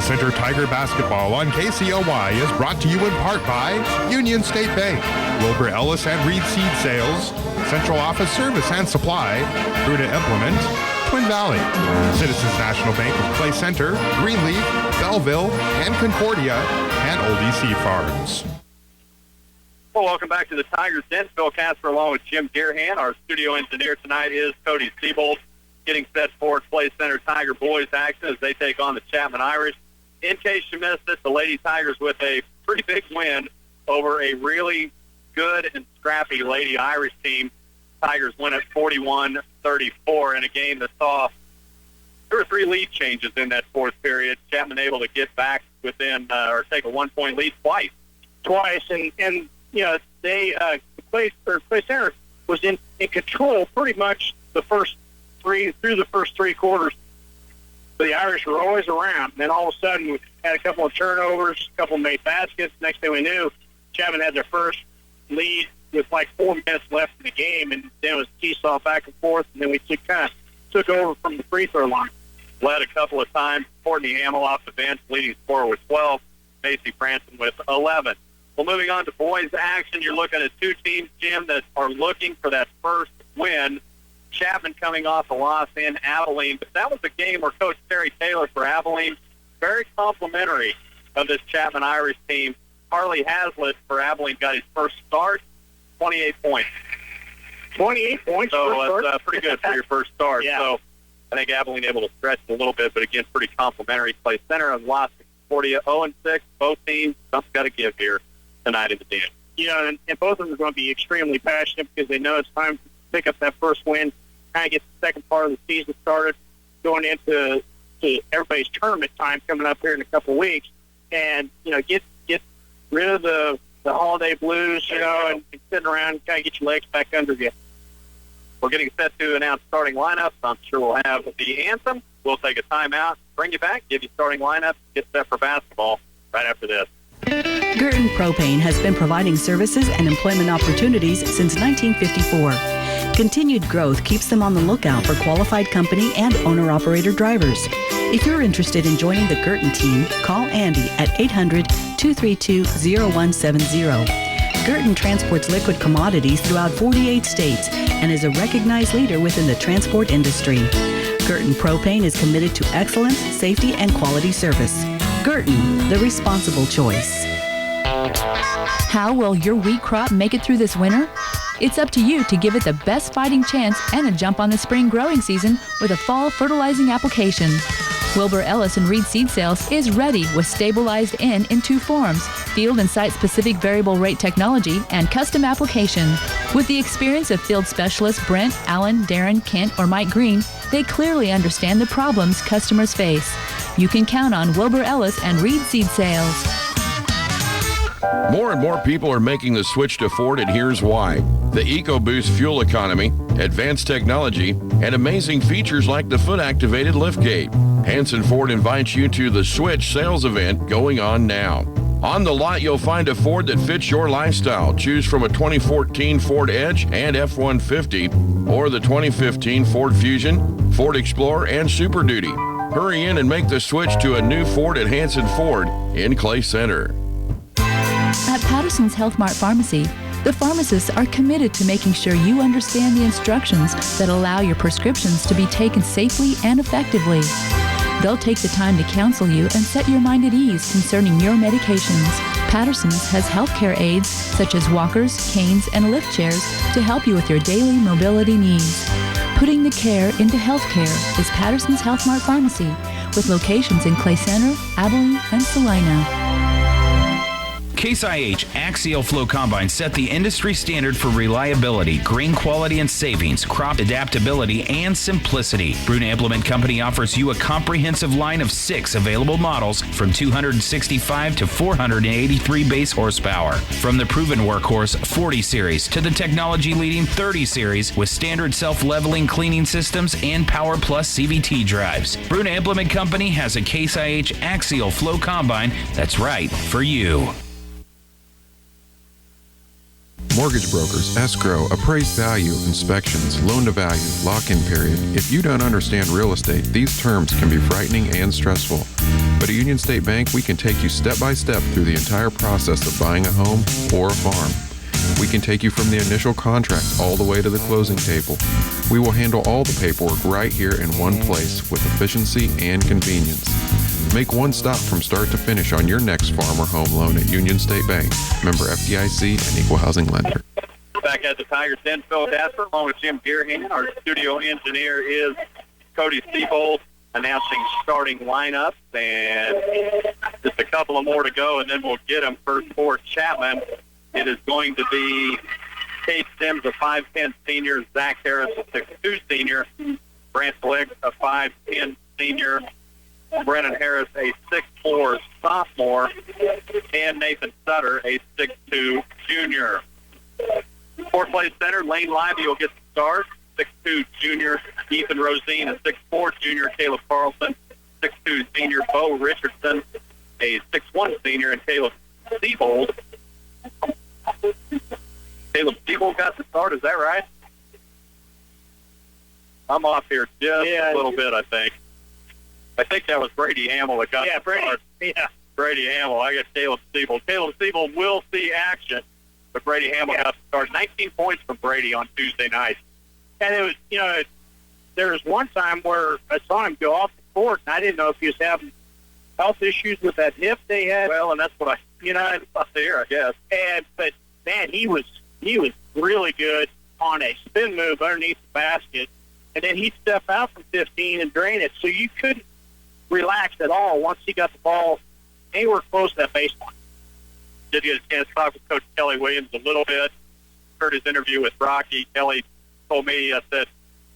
Center Tiger Basketball on KCOY is brought to you in part by Union State Bank, Wilbur Ellis and Reed Seed Sales, Central Office Service and Supply, Bruta Implement, Twin Valley, Citizens National Bank of Clay Center, Greenleaf, Belleville, and Concordia, and Oldie Seed Farms. Well, welcome back to the Tigers Den. Phil Casper along with Jim Deerhan. Our studio engineer tonight is Cody Siebold, getting set for Clay Center Tiger boys action as they take on the Chapman Irish. In case you missed it, the Lady Tigers with a pretty big win over a really good and scrappy Lady Irish team. Tigers win at 41-34 in a game that saw 2 or 3 lead changes in that fourth period. Chapman able to get back within or take a 1-point lead twice. And you know, they Clay Center was in control pretty much the first three quarters. The Irish were always around. And then all of a sudden, we had a couple of turnovers, a couple made baskets. Next thing we knew, Chapman had their first lead with like 4 minutes left in the game, and then it was seesaw back and forth, and then we kind of took over from the free throw line. Led a couple of times. Courtney Hamill off the bench, leading scorer with 12. Macy Branson with 11. Well, moving on to boys action, you're looking at 2 teams, Jim, that are looking for that first win. Chapman coming off a loss in Abilene, but that was a game where Coach Terry Taylor for Abilene, very complimentary of this Chapman Irish team. Harley Hazlitt for Abilene got his first start, 28 points. 28 points. So that's pretty good for your first start. Yeah. So I think Abilene able to stretch a little bit, but again, pretty complimentary. Clay Center has lost 0-6. Both teams, something's got to give here tonight in the den. You know, and both of them are going to be extremely passionate because they know it's time to pick up that first win, kind of get the second part of the season started, going into everybody's tournament time coming up here in a couple of weeks, and you know, get rid of the holiday blues, you know, and sitting around and kind of get your legs back under you. We're getting set to announce starting lineups. I'm sure we'll have the anthem. We'll take a timeout, bring you back, give you starting lineups, get set for basketball right after this. Girton Propane has been providing services and employment opportunities since 1954. Continued growth keeps them on the lookout for qualified company and owner-operator drivers. If you're interested in joining the Girton team, call Andy at 800-232-0170. Girton transports liquid commodities throughout 48 states and is a recognized leader within the transport industry. Girton Propane is committed to excellence, safety, and quality service. Girton, the responsible choice. How will your wheat crop make it through this winter? It's up to you to give it the best fighting chance and a jump on the spring growing season with a fall fertilizing application. Wilbur Ellis and Reed Seed Sales is ready with stabilized in 2 forms, field and site-specific variable rate technology, and custom application. With the experience of field specialists Brent, Allen, Darren, Kent, or Mike Green, they clearly understand the problems customers face. You can count on Wilbur Ellis and Reed Seed Sales. More and more people are making the switch to Ford, and here's why. The EcoBoost fuel economy, advanced technology, and amazing features like the foot-activated liftgate. Hanson Ford invites you to the Switch sales event going on now. On the lot, you'll find a Ford that fits your lifestyle. Choose from a 2014 Ford Edge and F-150, or the 2015 Ford Fusion, Ford Explorer, and Super Duty. Hurry in and make the switch to a new Ford at Hanson Ford in Clay Center. At Patterson's Health Mart Pharmacy, the pharmacists are committed to making sure you understand the instructions that allow your prescriptions to be taken safely and effectively. They'll take the time to counsel you and set your mind at ease concerning your medications. Patterson's has healthcare aids such as walkers, canes, and lift chairs to help you with your daily mobility needs. Putting the care into healthcare is Patterson's Health Mart Pharmacy, with locations in Clay Center, Abilene, and Salina. Case IH Axial Flow Combine set the industry standard for reliability, grain quality and savings, crop adaptability, and simplicity. Bruna Implement Company offers you a comprehensive line of 6 available models from 265 to 483 base horsepower. From the proven workhorse 40 series to the technology-leading 30 series with standard self-leveling cleaning systems and Power Plus CVT drives. Bruna Implement Company has a Case IH Axial Flow Combine that's right for you. mortgage brokers, escrow, appraised value, inspections, loan-to-value, lock-in period. If you don't understand real estate, these terms can be frightening and stressful. But at Union State Bank, we can take you step by step through the entire process of buying a home or a farm. We can take you from the initial contract all the way to the closing table. We will handle all the paperwork right here in one place with efficiency and convenience. Make one stop from start to finish on your next farm or home loan at Union State Bank. Member FDIC and equal housing lender. Back at the Tigers Den, Phil Casper, along with Jim Gearhan. Our studio engineer is Cody Siebold, announcing starting lineups, and just a couple of more to go, and then we'll get them. First for Chapman, it is going to be Cade Sims, a 5'10 senior, Zach Harris, a 6'2 senior, Brant Blick, a 5'10 senior, Brennan Harris, a 6'4 sophomore, and Nathan Sutter, a 6'2 junior. Fourth place center, Lane Lively will get the start. 6'2 junior, Ethan Rosine, a 6'4 junior, Caleb Carlson, 6'2 senior, Bo Richardson, a 6'1 senior, and Caleb Siebold. Caleb Siebold got the start, is that right? I'm off here just a little bit, I think. I think that was Brady Hamill that got the start. Brady Hamill. I got Caleb Siebold. Caleb Siebold will see action, but Brady Hamill got the start. 19 points from Brady on Tuesday night. And it was, there was one time where I saw him go off the court, and I didn't know if he was having health issues with that hip they had. Well, and that's what I hear, I guess. But man, he was really good on a spin move underneath the basket, and then he'd step out from 15 and drain it, so you couldn't relax at all once he got the ball anywhere close to that baseline. Did get a chance to talk with Coach Kelly Williams a little bit. Heard his interview with Rocky. Kelly told me, I said,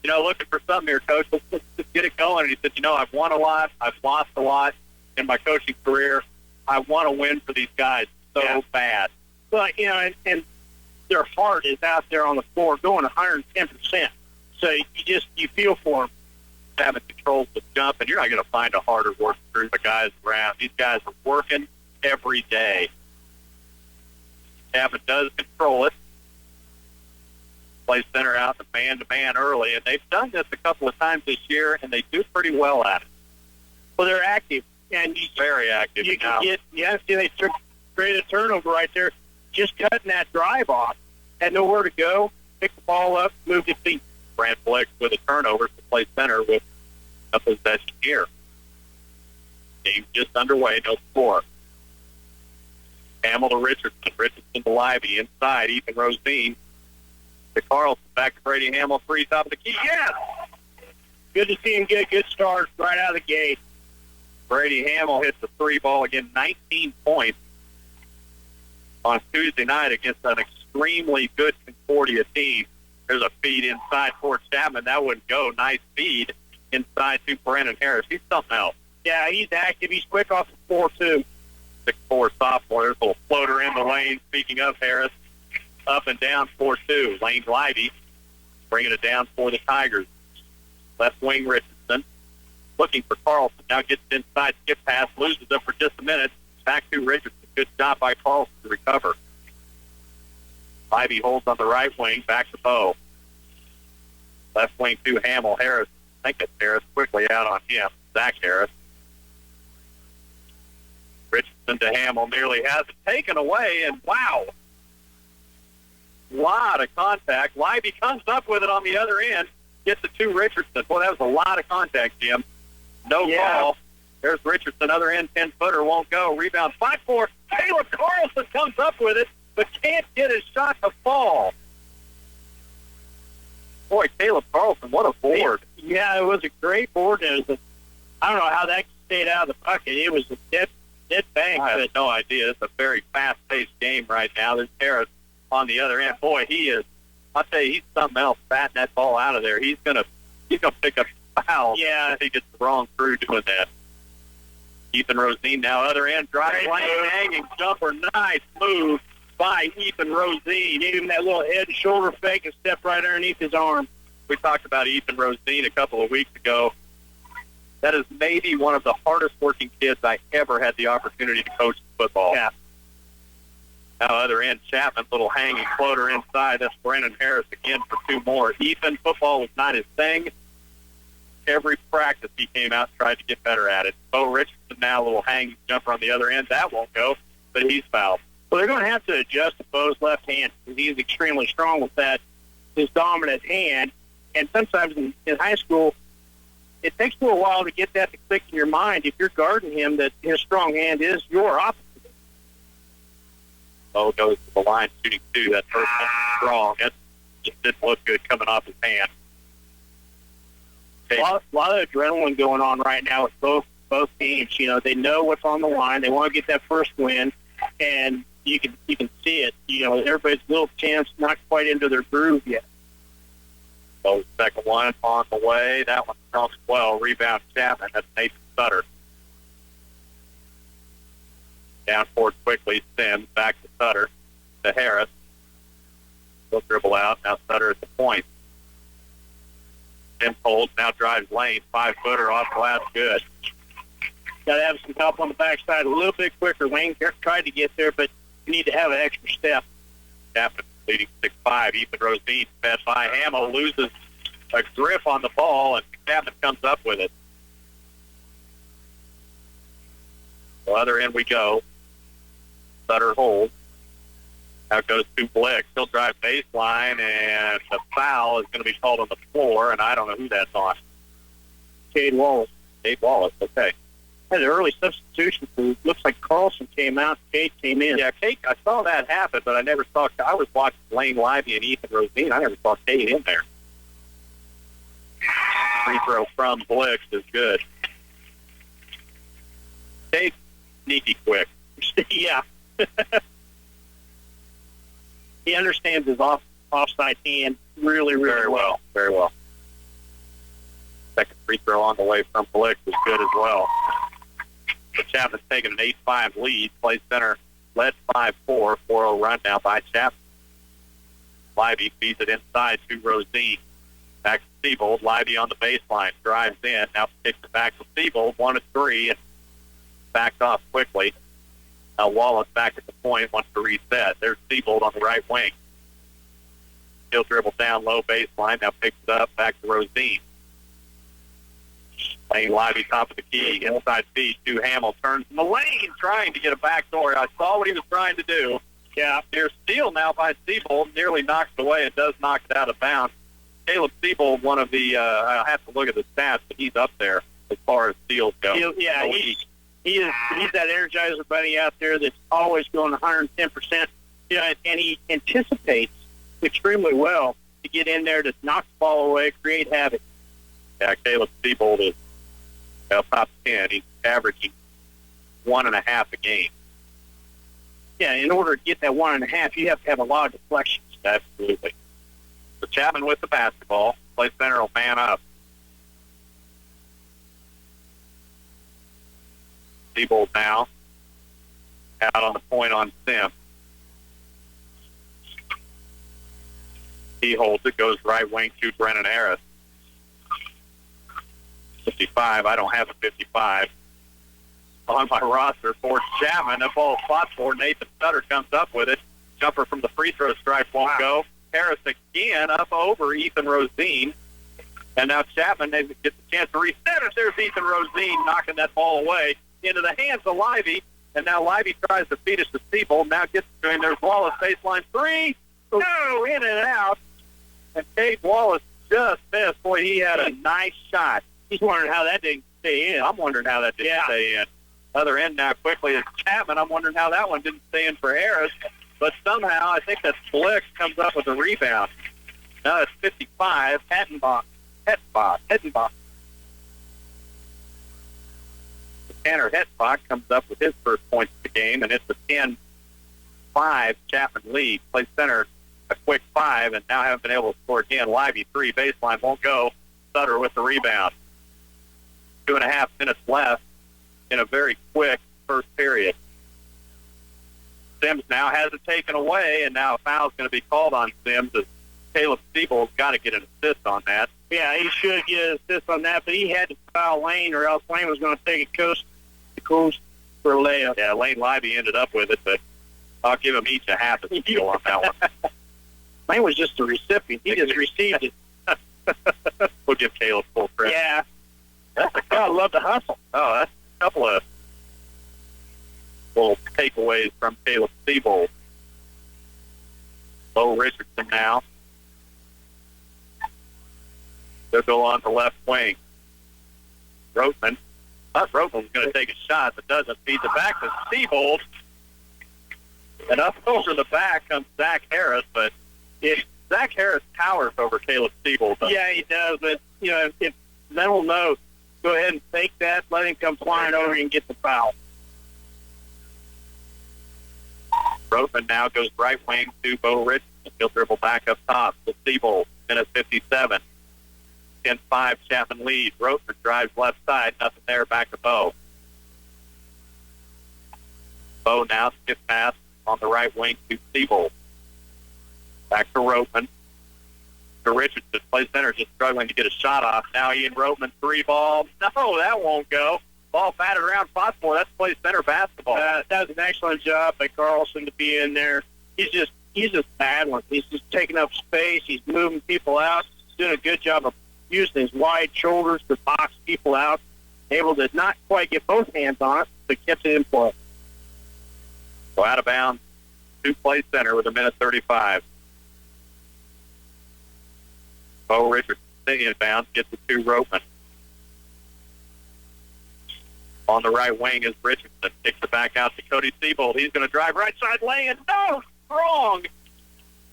looking for something here, Coach. Let's just get it going. And he said, I've won a lot. I've lost a lot in my coaching career. I want to win for these guys so bad. Well, and their heart is out there on the floor going 110%. So you feel for them. Having controls the jump, and you're not going to find a harder working group of guys around. These guys are working every day. Chapman does control it. Plays center out the man-to-man early, and they've done this a couple of times this year, and they do pretty well at it. Well, they're active, and very active. You can they created a turnover right there, just cutting that drive off. Had nowhere to go, pick the ball up, moved his feet. Brant Blick with a turnover to play center with a possession here. Game just underway, no score. Hamill to Richardson. Richardson to Lively. Inside, Ethan Rosine to Carlson. Back to Brady Hamill. Three, top of the key. Yes! Good to see him get a good start right out of the gate. Brady Hamill hits the three ball again. 19 points on Tuesday night against an extremely good Concordia team. There's a feed inside for Chapman. That wouldn't go. Nice feed inside to Brennan Harris. He's something else. Yeah, he's active. He's quick off the floor, too. 6'4 sophomore. There's a little floater in the lane. Speaking of Harris, up and down 4-2. Lane Lively bringing it down for the Tigers. Left wing Richardson looking for Carlson. Now gets inside, skip pass, loses it for just a minute. Back to Richardson. Good job by Carlson to recover. Lively holds on the right wing. Back to Bo. Left wing to Hamill. Harris. I think it's Harris. Quickly out on him. Zach Harris. Richardson to Hamill. Nearly has it taken away. And wow. Lot of contact. Lively comes up with it on the other end. Gets it to Richardson. Boy, that was a lot of contact, Jim. No call. There's Richardson. Other end, 10-footer. Won't go. Rebound. 5-4. Caleb Carlson comes up with it, but can't get his shot to fall. Boy, Caleb Carlson, what a board. Yeah, it was a great board. I don't know how that stayed out of the bucket. It was a dead bang. I have no idea. It's a very fast-paced game right now. There's Harris on the other end. Boy, he is. I'll tell you, he's something else. Batting that ball out of there. He's gonna pick up a foul. Yeah, if he gets the wrong crew doing that. Ethan Rosine now other end, driving lane, hanging jumper, nice move by Ethan Rosine. Gave him that little head and shoulder fake and stepped right underneath his arm. We talked about Ethan Rosine a couple of weeks ago. That is maybe one of the hardest working kids I ever had the opportunity to coach football. Yeah. Now, other end, Chapman, little hanging floater inside. That's Brennan Harris again for 2 more. Ethan, football was not his thing. Every practice he came out and tried to get better at it. Bo Richardson now, a little hanging jumper on the other end. That won't go, but he's fouled. Well, they're going to have to adjust to Bo's left hand because he's extremely strong with that, his dominant hand. And sometimes in high school, it takes you a while to get that to click in your mind if you're guarding him that his strong hand is your opposite. Bo goes to the line shooting 2. That first one was strong. It just didn't look good coming off his hand. A lot of adrenaline going on right now with both teams. You know, they know what's on the line. They want to get that first win, and you can see it. You know, everybody's a little chance not quite into their groove yet. So second one on the way. That one strong as well. Rebound Chapman. That's Nathan Sutter. Down forward quickly. Sims back to Sutter. To Harris. He'll dribble out. Now Sutter at the point. Sims holds. Now drives lane. 5-footer off glass. Good. Got to have some help on the backside a little bit quicker. Lane tried to get there, but you need to have an extra step. Chapman leading 6-5. Ethan Rosine fed by Hamill. Loses a grip on the ball, and Chapman comes up with it. The other end we go. Sutter holds. Now it goes to Blick. He'll drive baseline, and the foul is going to be called on the floor, and I don't know who that's on. Cade Wallace. Cade Wallace, okay. Had an early substitution. Looks like Carlson came out, Cade came in. Yeah, Cade, I saw that happen, but I never saw. I was watching Lane Lively and Ethan Rosine. I never saw Cade in there. Free throw from Blick is good. Cade, sneaky quick. Yeah. He understands his offside hand really, really well. Very well. Second free throw on the way from Blick is good as well. So Chapman's taking an 8-5 lead. Play center led 5-4. 4-0 run now by Chapman. Lively feeds it inside to Rosine. Back to Siebold. Lively on the baseline. Drives in. Now kicks it back to Siebold. 1-3 and backed off quickly. Now Wallace back at the point. Wants to reset. There's Siebold on the right wing. He'll dribble down low baseline. Now picks it up. Back to Rosine. Lane Lively top of the key. Inside feed to Hamill. Turns in the lane. Trying to get a backdoor. I saw what he was trying to do. Yeah. There's steal now by Siebold. Nearly knocks it away. It does knock it out of bounds. Caleb Siebold, one of the, I'll have to look at the stats, but he's up there as far as steals go. Yeah, he's that Energizer buddy out there that's always going 110%. You know, and he anticipates extremely well to get in there to knock the ball away, create havoc. Yeah, Caleb Siebold is top 10. He's averaging 1.5 a game. Yeah, in order to get that 1.5, you have to have a lot of deflections. Absolutely. So Chapman with the basketball. Play center will man up. Siebold now out on the point on Sims. He holds it, goes right wing to Brennan Harris. 55. I don't have a 55 on my roster for Chapman. That ball spot for Nathan Sutter comes up with it. Jumper from the free throw stripe won't go. Harris again up over Ethan Rosine. And now Chapman gets a chance to reset it. There's Ethan Rosine knocking that ball away into the hands of Lively. And now Lively tries to feed it to Siebold. Now gets to him. There's Wallace, baseline 3. No, in and out. And Cade Wallace just missed. Boy, he had a nice shot. He's wondering how that didn't stay in. I'm wondering how that didn't stay in. Other end now quickly is Chapman. I'm wondering how that one didn't stay in for Harris. But somehow I think that Blick comes up with a rebound. Now it's 55. Hettenbach. Tanner Hettenbach comes up with his first points of the game, and it's a 10-5 Chapman lead. Play center a quick 5, and now haven't been able to score again. Lively 3. Baseline won't go. Sutter with the rebound. 2.5 minutes left in a very quick first period. Sims now has it taken away, and now a foul's going to be called on Sims. As Caleb Siebold's got to get an assist on that. Yeah, he should get an assist on that, but he had to foul Lane, or else Lane was going to take it coast to coast for a layup. Yeah, Lane Lively ended up with it, but I'll give them each a half a steal on that one. Mine was just the recipient. He just received it. We'll give Caleb full credit. Yeah. I love to hustle. Oh, that's a couple of little takeaways from Caleb Siebold. Bo Richardson now. They'll go on the left wing. Roteman. Thought Roteman was going to take a shot, but doesn't. Feeds it back to Siebold. And up over the back comes Zach Harris, but Zach Harris towers over Caleb Siebold. Yeah, he does. But, if mental note, go ahead and take that, let him come flying over and get the foul. Roteman now goes right wing to Bo Richardson. He'll dribble back up top to Siebold. Minute 57. 10-5 Chapman lead. Roteman drives left side. Nothing there. Back to Bo. Bo now skip pass on the right wing to Siebold. Back to Roteman. To Richardson. Plays center, just struggling to get a shot off. Now Ian Roteman, 3-ball. No, that won't go. Ball batted around, fought for. That's play center basketball. That was an excellent job by Carlson to be in there. He's just battling. He's just taking up space. He's moving people out. He's doing a good job of using his wide shoulders to box people out. Able to not quite get both hands on it, but kept it in play. So out of bounds to play center with a minute 35. Bo Richardson inbounds, gets it to Roteman. On the right wing is Richardson. Kicks it back out to Cody Siebold. He's going to drive right side lane. No, wrong.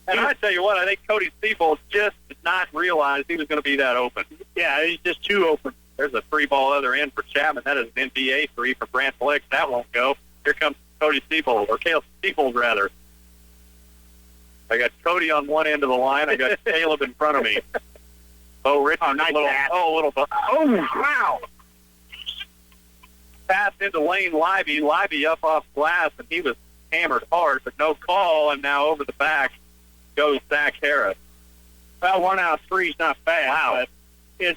And I tell you what, I think Cody Siebold just did not realize he was going to be that open. Yeah, he's just too open. There's a 3-ball other end for Chapman. That is an NBA 3 for Brant Flicks. That won't go. Here comes Cody Siebold, or Caleb Siebold, rather. I got Cody on one end of the line. I got Caleb in front of me. Oh, Rich. Oh, nice pass. Wow. Pass into Lane Libby. Libby up off glass, and he was hammered hard, but no call. And now over the back goes Zach Harris. Well, 1 out of 3 is not bad. Wow. But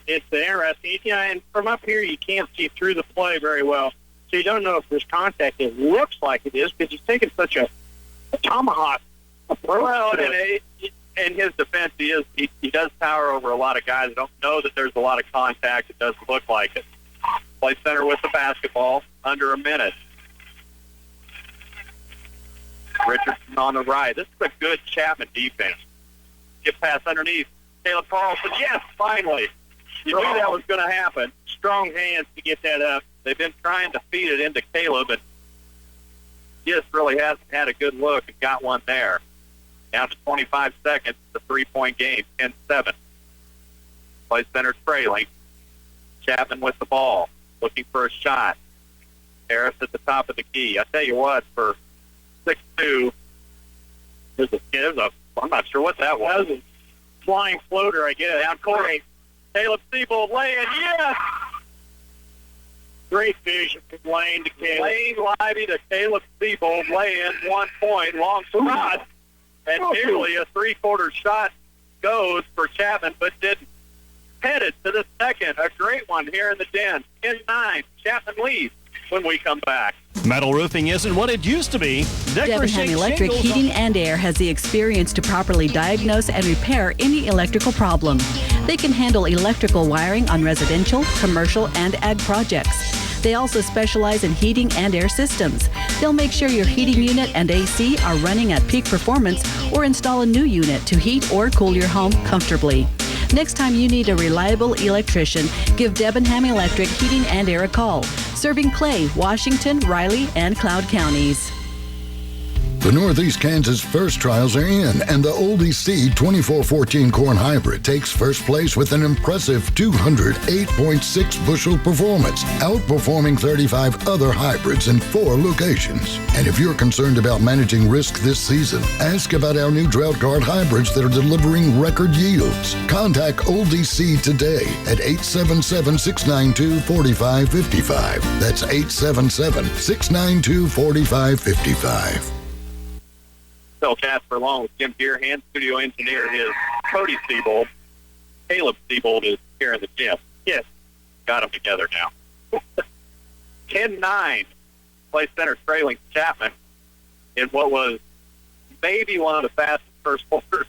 it's interesting. And from up here, you can't see through the play very well. So you don't know if there's contact. It looks like it is because he's taking such a tomahawk approach. Well, in his defense, he does tower over a lot of guys. I don't know that there's a lot of contact. It doesn't look like it. Play center with the basketball, under a minute. Richardson on the right. This is a good Chapman defense. Get pass underneath. Caleb Carlson, yes, finally. You knew that was going to happen. Strong hands to get that up. They've been trying to feed it into Caleb, and he just really hasn't had a good look and got one there. Down to 25 seconds, the 3-point game, 10-7. Play center trailing. Chapman with the ball, looking for a shot. Harris at the top of the key. I tell you what, for 6'2", I'm not sure what that was. That was a flying floater, I guess. Down court. Caleb Siebold laying, yes! Great vision from Lane to Caleb. Lane Libby to Caleb Siebold laying 1 point, long shot. And nearly a 3-quarter shot goes for Chapman, but didn't. Headed to the second. A great one here in the den. 10-9. Chapman leads when we come back. Metal roofing isn't what it used to be. Debenham Electric Heating and Air has the experience to properly diagnose and repair any electrical problem. They can handle electrical wiring on residential, commercial, and ag projects. They also specialize in heating and air systems. They'll make sure your heating unit and AC are running at peak performance or install a new unit to heat or cool your home comfortably. Next time you need a reliable electrician, give Debenham Electric Heating and Air a call. Serving Clay, Washington, Riley, and Cloud counties. The Northeast Kansas First Trials are in, and the Oldie Seed 2414 corn hybrid takes first place with an impressive 208.6 bushel performance, outperforming 35 other hybrids in 4 locations. And if you're concerned about managing risk this season, ask about our new Drought Guard hybrids that are delivering record yields. Contact Oldie Seed today at 877-692-4555. That's 877-692-4555. Phil Casper along with Jim Deerhand. Studio engineer is Cody Siebold. Caleb Siebold is here in the gym. Yes, got them together now. 10-9. Play center trailing Chapman. in what was maybe one of the fastest first quarters.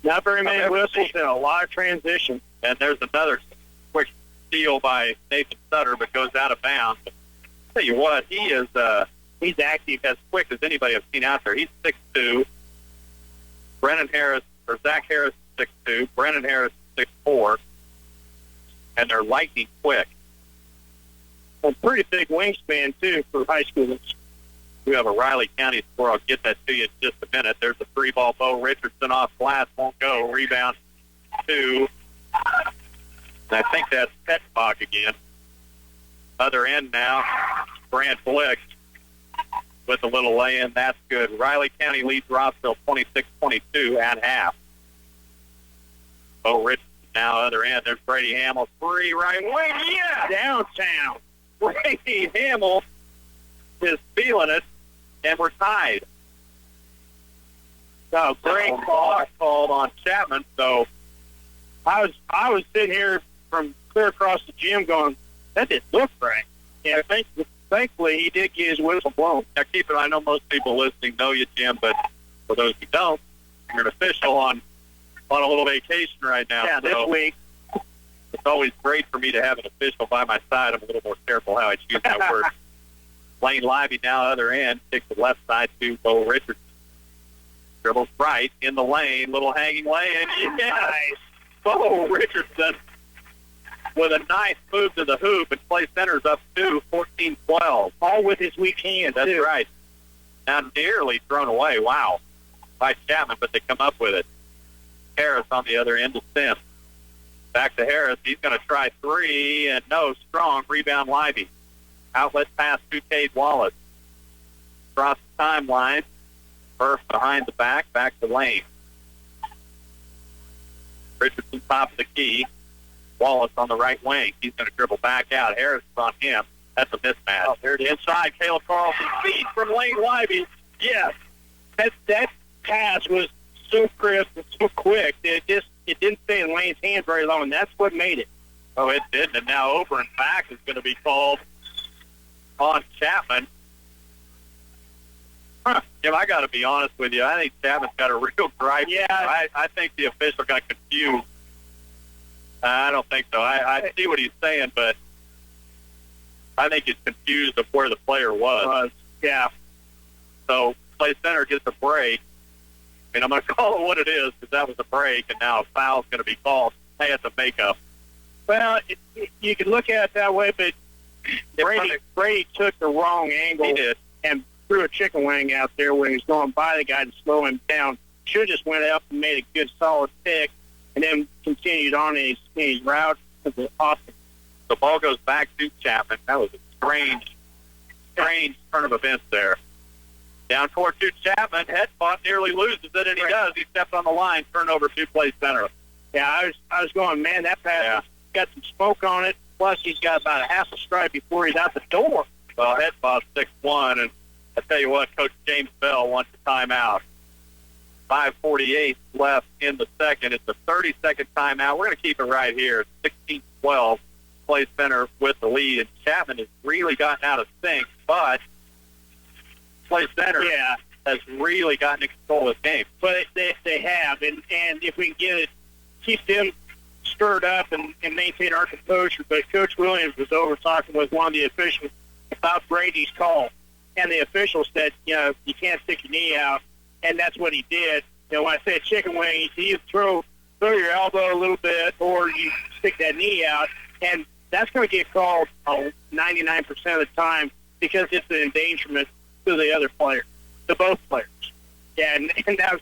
Not very many whistles and a lot of transition. And there's another quick steal by Nathan Sutter, but goes out of bounds. I'll tell you what, he's active as quick as anybody I've seen out there. He's 6'2". Zach Harris is 6'2". Brennan Harris is 6'4". And they're lightning quick. A pretty big wingspan, too, for high schoolers. We have a Riley County score. I'll get that to you in just a minute. There's a 3-ball. Bo Richardson off glass. Won't go. Rebound 2. And I think that's Petbach again. Other end now. Brant Blick with a little lay-in. That's good. Riley County leads Rossville 26-22 at half. Bo Richardson now other end. There's Brady Hamill. 3 right wing. Yeah! Downtown. Brady Hamill is feeling it, and we're tied. So great ball called on Chapman. So I was sitting here from clear across the gym going, that didn't look right. Yeah, thankfully he did get his whistle blown. Now keep it. I know most people listening know you, Jim, but for those who don't, you're an official on a little vacation right now. Yeah, this week. It's always great for me to have an official by my side. I'm a little more careful how I choose my words. Lane Lively now other end, takes the left side to Bo Richardson. Dribbles right in the lane, little hanging lane. Yes! Bo Richardson with a nice move to the hoop and play centers up to 14-12. All with his weak hands, That's too. right. Now nearly thrown away. Wow. By Chapman, but they come up with it. Harris on the other end of Sims. Back to Harris. He's going to try 3, and no, strong. Rebound Lively. Outlet pass to Cade Wallace. Across the timeline. First behind the back to Lane. Richardson top of the key. Wallace on the right wing. He's going to dribble back out. Harris is on him. That's a mismatch. Oh, there it is. Inside, Caleb Carlson. Feed from Lane Lively. Yes. That pass was so crisp and so quick that it didn't stay in Lane's hand very long, and that's what made it. Oh, it didn't. And now over and back is going to be called on Chapman. Jim, I got to be honest with you. I think Chapman's got a real gripe. Yeah. I think the official got confused. I don't think so. I see what he's saying, but I think he's confused of where the player was. Yeah. So play center gets a break. I mean, I'm going to call it what it is because that was a break, and now a foul's going to be called. Hey, it's a makeup. Well, you could look at it that way, but Brady took the wrong angle. He did. And threw a chicken wing out there when he was going by the guy to slow him down. Should have just went up and made a good solid pick and then continued on in his route to the offense. The ball goes back to Chapman. That was a strange turn of events there. Down court to Chapman. Headbutt nearly loses it, and he does. He steps on the line, turnover to play center. Yeah, I was going, man, that pass has got some smoke on it. Plus, he's got about a half a stride before he's out the door. Well, Headbutt 6'1", and I tell you what, Coach James Bell wants a timeout. 5:48 left in the second. It's a 30-second timeout. We're going to keep it right here. 16-12, play center with the lead, and Chapman has really gotten out of sync, but play center has really gotten in control of this game. But they have, and if we can get it, keep them stirred up and maintain our composure. But Coach Williams was over talking with one of the officials about Brady's call, and the official said, you can't stick your knee out, and that's what he did. When I say chicken wing, you throw your elbow a little bit, or you stick that knee out, and that's going to get called 99% of the time because it's an endangerment to the other player, to both players. Yeah, and now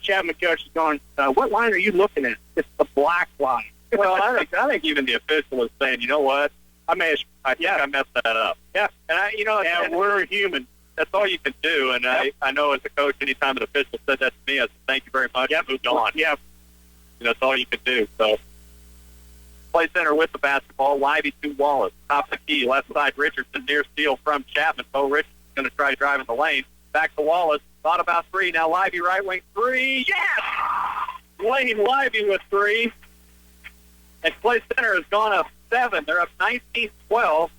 Chapman coach is going, what line are you looking at? It's the black line. Well, I think even the official is saying, you know what? I think I messed that up. Yeah, and we're human. That's all you can do. And I know as a coach, anytime an official said that to me, I said, thank you very much. Moved on. Yeah. That's all you can do. So play center with the basketball. Lively to Wallace. Top of the key. Left side, Richardson. Near steal from Chapman. Bo Richardson's going to try driving the lane. Back to Wallace. Thought about 3. Now Lively right wing 3. Yes! Lane Lively with 3. And play center has gone up 7. They're up 19-12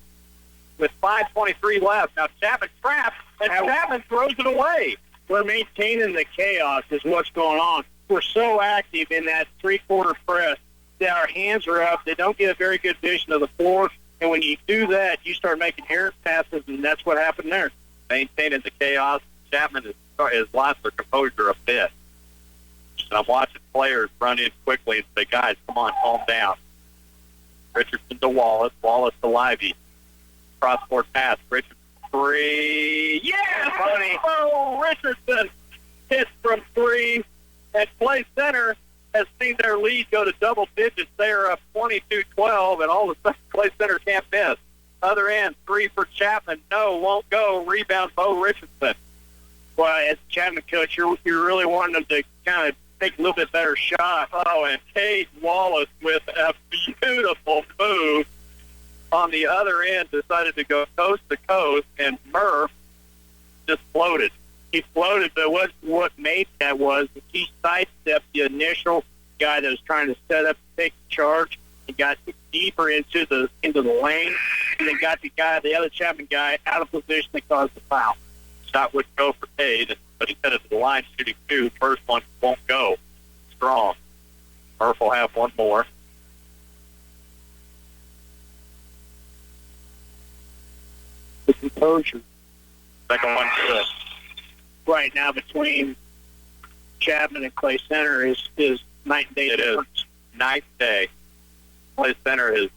with 5:23 left. Now Chapman trapped. and Chapman throws it away. We're maintaining the chaos is what's going on. We're so active in that three-quarter press that our hands are up. They don't get a very good vision of the floor. And when you do that, you start making errant passes, and that's what happened there. Maintaining the chaos. Chapman has lost their composure a bit. And I'm watching players run in quickly and say, guys, come on, calm down. Richardson to Wallace. Wallace to Lively. Cross-court pass. Richardson, three. Yeah, buddy. Oh, Richardson hits from three. And Clay Center has seen their lead go to double digits. They are up 22-12, and all of a sudden Clay Center can't miss. Other end, three for Chapman. No, won't go. Rebound, Bo Richardson. Well, as a Chapman coach, you're really wanting them to kind of take a little bit better shot. Oh, and Cade Wallace with a beautiful move on the other end decided to go coast to coast, and Murph just floated. He floated, but what made that was he sidestepped the initial guy that was trying to set up to take the charge and got deeper into the lane, and then got the other Chapman guy out of position that caused the foul. Shot would go for Cade, but he set it to the line shooting two. First one won't go. Strong. Murph will have one more. The composure. Second one good. Right now between Chapman and Clay Center is night and day difference. It is night and day. Clay Center has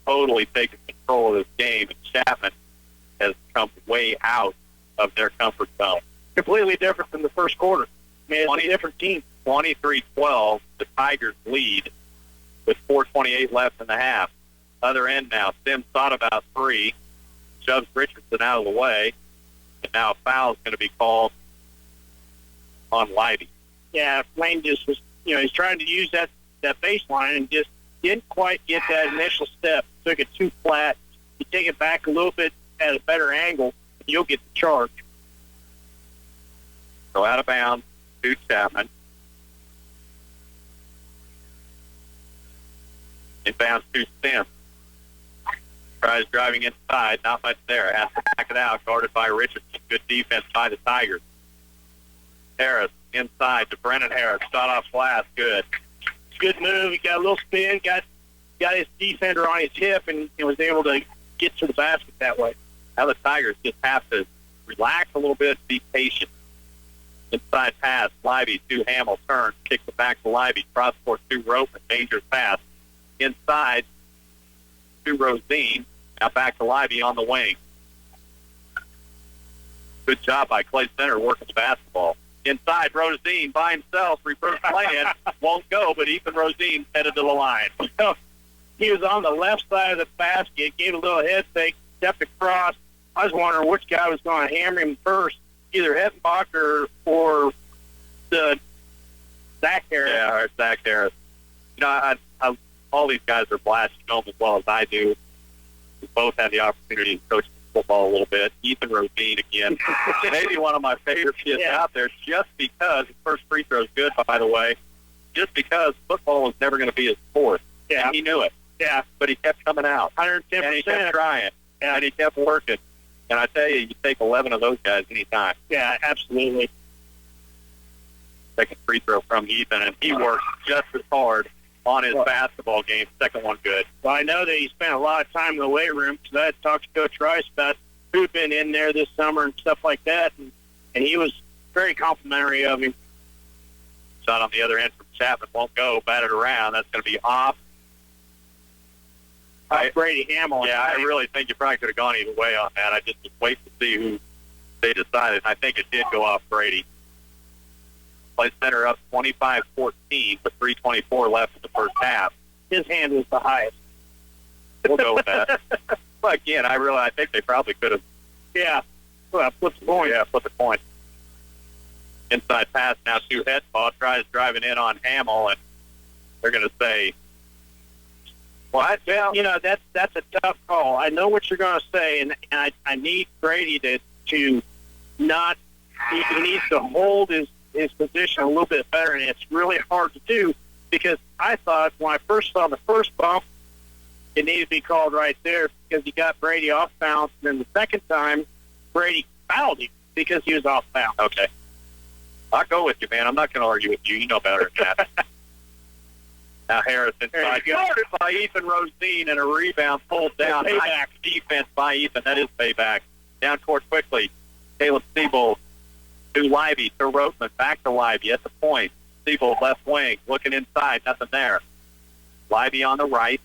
totally taken control of this game, and Chapman has come way out of their comfort zone. Completely different from the first quarter. I mean, it's a different team. 23-12, the Tigers lead with 4:28 left in the half. Other end now. Sims thought about three, shoves Richardson out of the way, and now a foul is going to be called on Lively. Yeah, Lane just was, he's trying to use that baseline and just didn't quite get that initial step. Took it too flat. You take it back a little bit at a better angle, and you'll get the charge. So out of bounds to Chapman. Inbounds to Sims. Tries driving inside. Not much there. Has to back it out. Guarded by Richardson. Good defense by the Tigers. Harris inside to Brennan Harris. Shot off glass. Good. Good move. He got a little spin. Got his defender on his hip and was able to get to the basket that way. Now the Tigers just have to relax a little bit, be patient. Inside pass. Lively to Hamill. Turn. Kicks it back to Lively. Cross court to Ropeman. Dangerous pass. Inside to Rosine. Now back to Lively on the wing. Good job by Clay Center working the basketball. Inside, Rosine by himself, reverse plan, won't go, but Ethan Rosine headed to the line. He was on the left side of the basket, gave a little head fake, stepped across. I was wondering which guy was going to hammer him first, either Hettenbach or the Zach Harris. Yeah, or Zach Harris. I all these guys are blasting film as well as I do. We both had the opportunity to coach football a little bit. Ethan Rosine again, maybe one of my favorite kids out there, just because his first free throw is good, by the way, just because football was never going to be his sport. Yeah. And he knew it. Yeah. But he kept coming out. 110%. And he kept trying. Yeah. And he kept working. And I tell you take 11 of those guys anytime. Yeah, absolutely. Second free throw from Ethan, and he worked just as hard on his basketball game. Second one good. Well, I know that he spent a lot of time in the weight room because I had talked to Coach Rice about who'd been in there this summer and stuff like that, and he was very complimentary of him. Shot on the other end from Chapman won't go. Batted around. That's going to be off. Brady Hamill. Yeah, I really think you probably could have gone either way on that. I just was waiting to see who they decided. I think it did go off Brady. Play Center up 25-14 with 3:24 left in the first half. His hand was the highest. We'll go with that. But again, I think they probably could have. Yeah. Well, flip the point. Yeah, flip the point. Inside pass now to Hettenbach. Tries driving in on Hamill, and they're going to say, what? Well, that's a tough call. I know what you're going to say, and I need Brady to not. He needs to hold his position a little bit better, and it's really hard to do because I thought when I first saw the first bump, it needed to be called right there because he got Brady off balance. And then the second time, Brady fouled him, because he was off bounds. Okay. I'll go with you, man. I'm not going to argue with you. You know better than that. Now Harris inside. Guarded by Ethan Rosine and a rebound pulled down. Nice defense by Ethan. That is payback. Down court quickly. Caleb Siebold to Livey, to Roteman, back to Livey at the point. Siebold left wing, looking inside, nothing there. Livey on the right.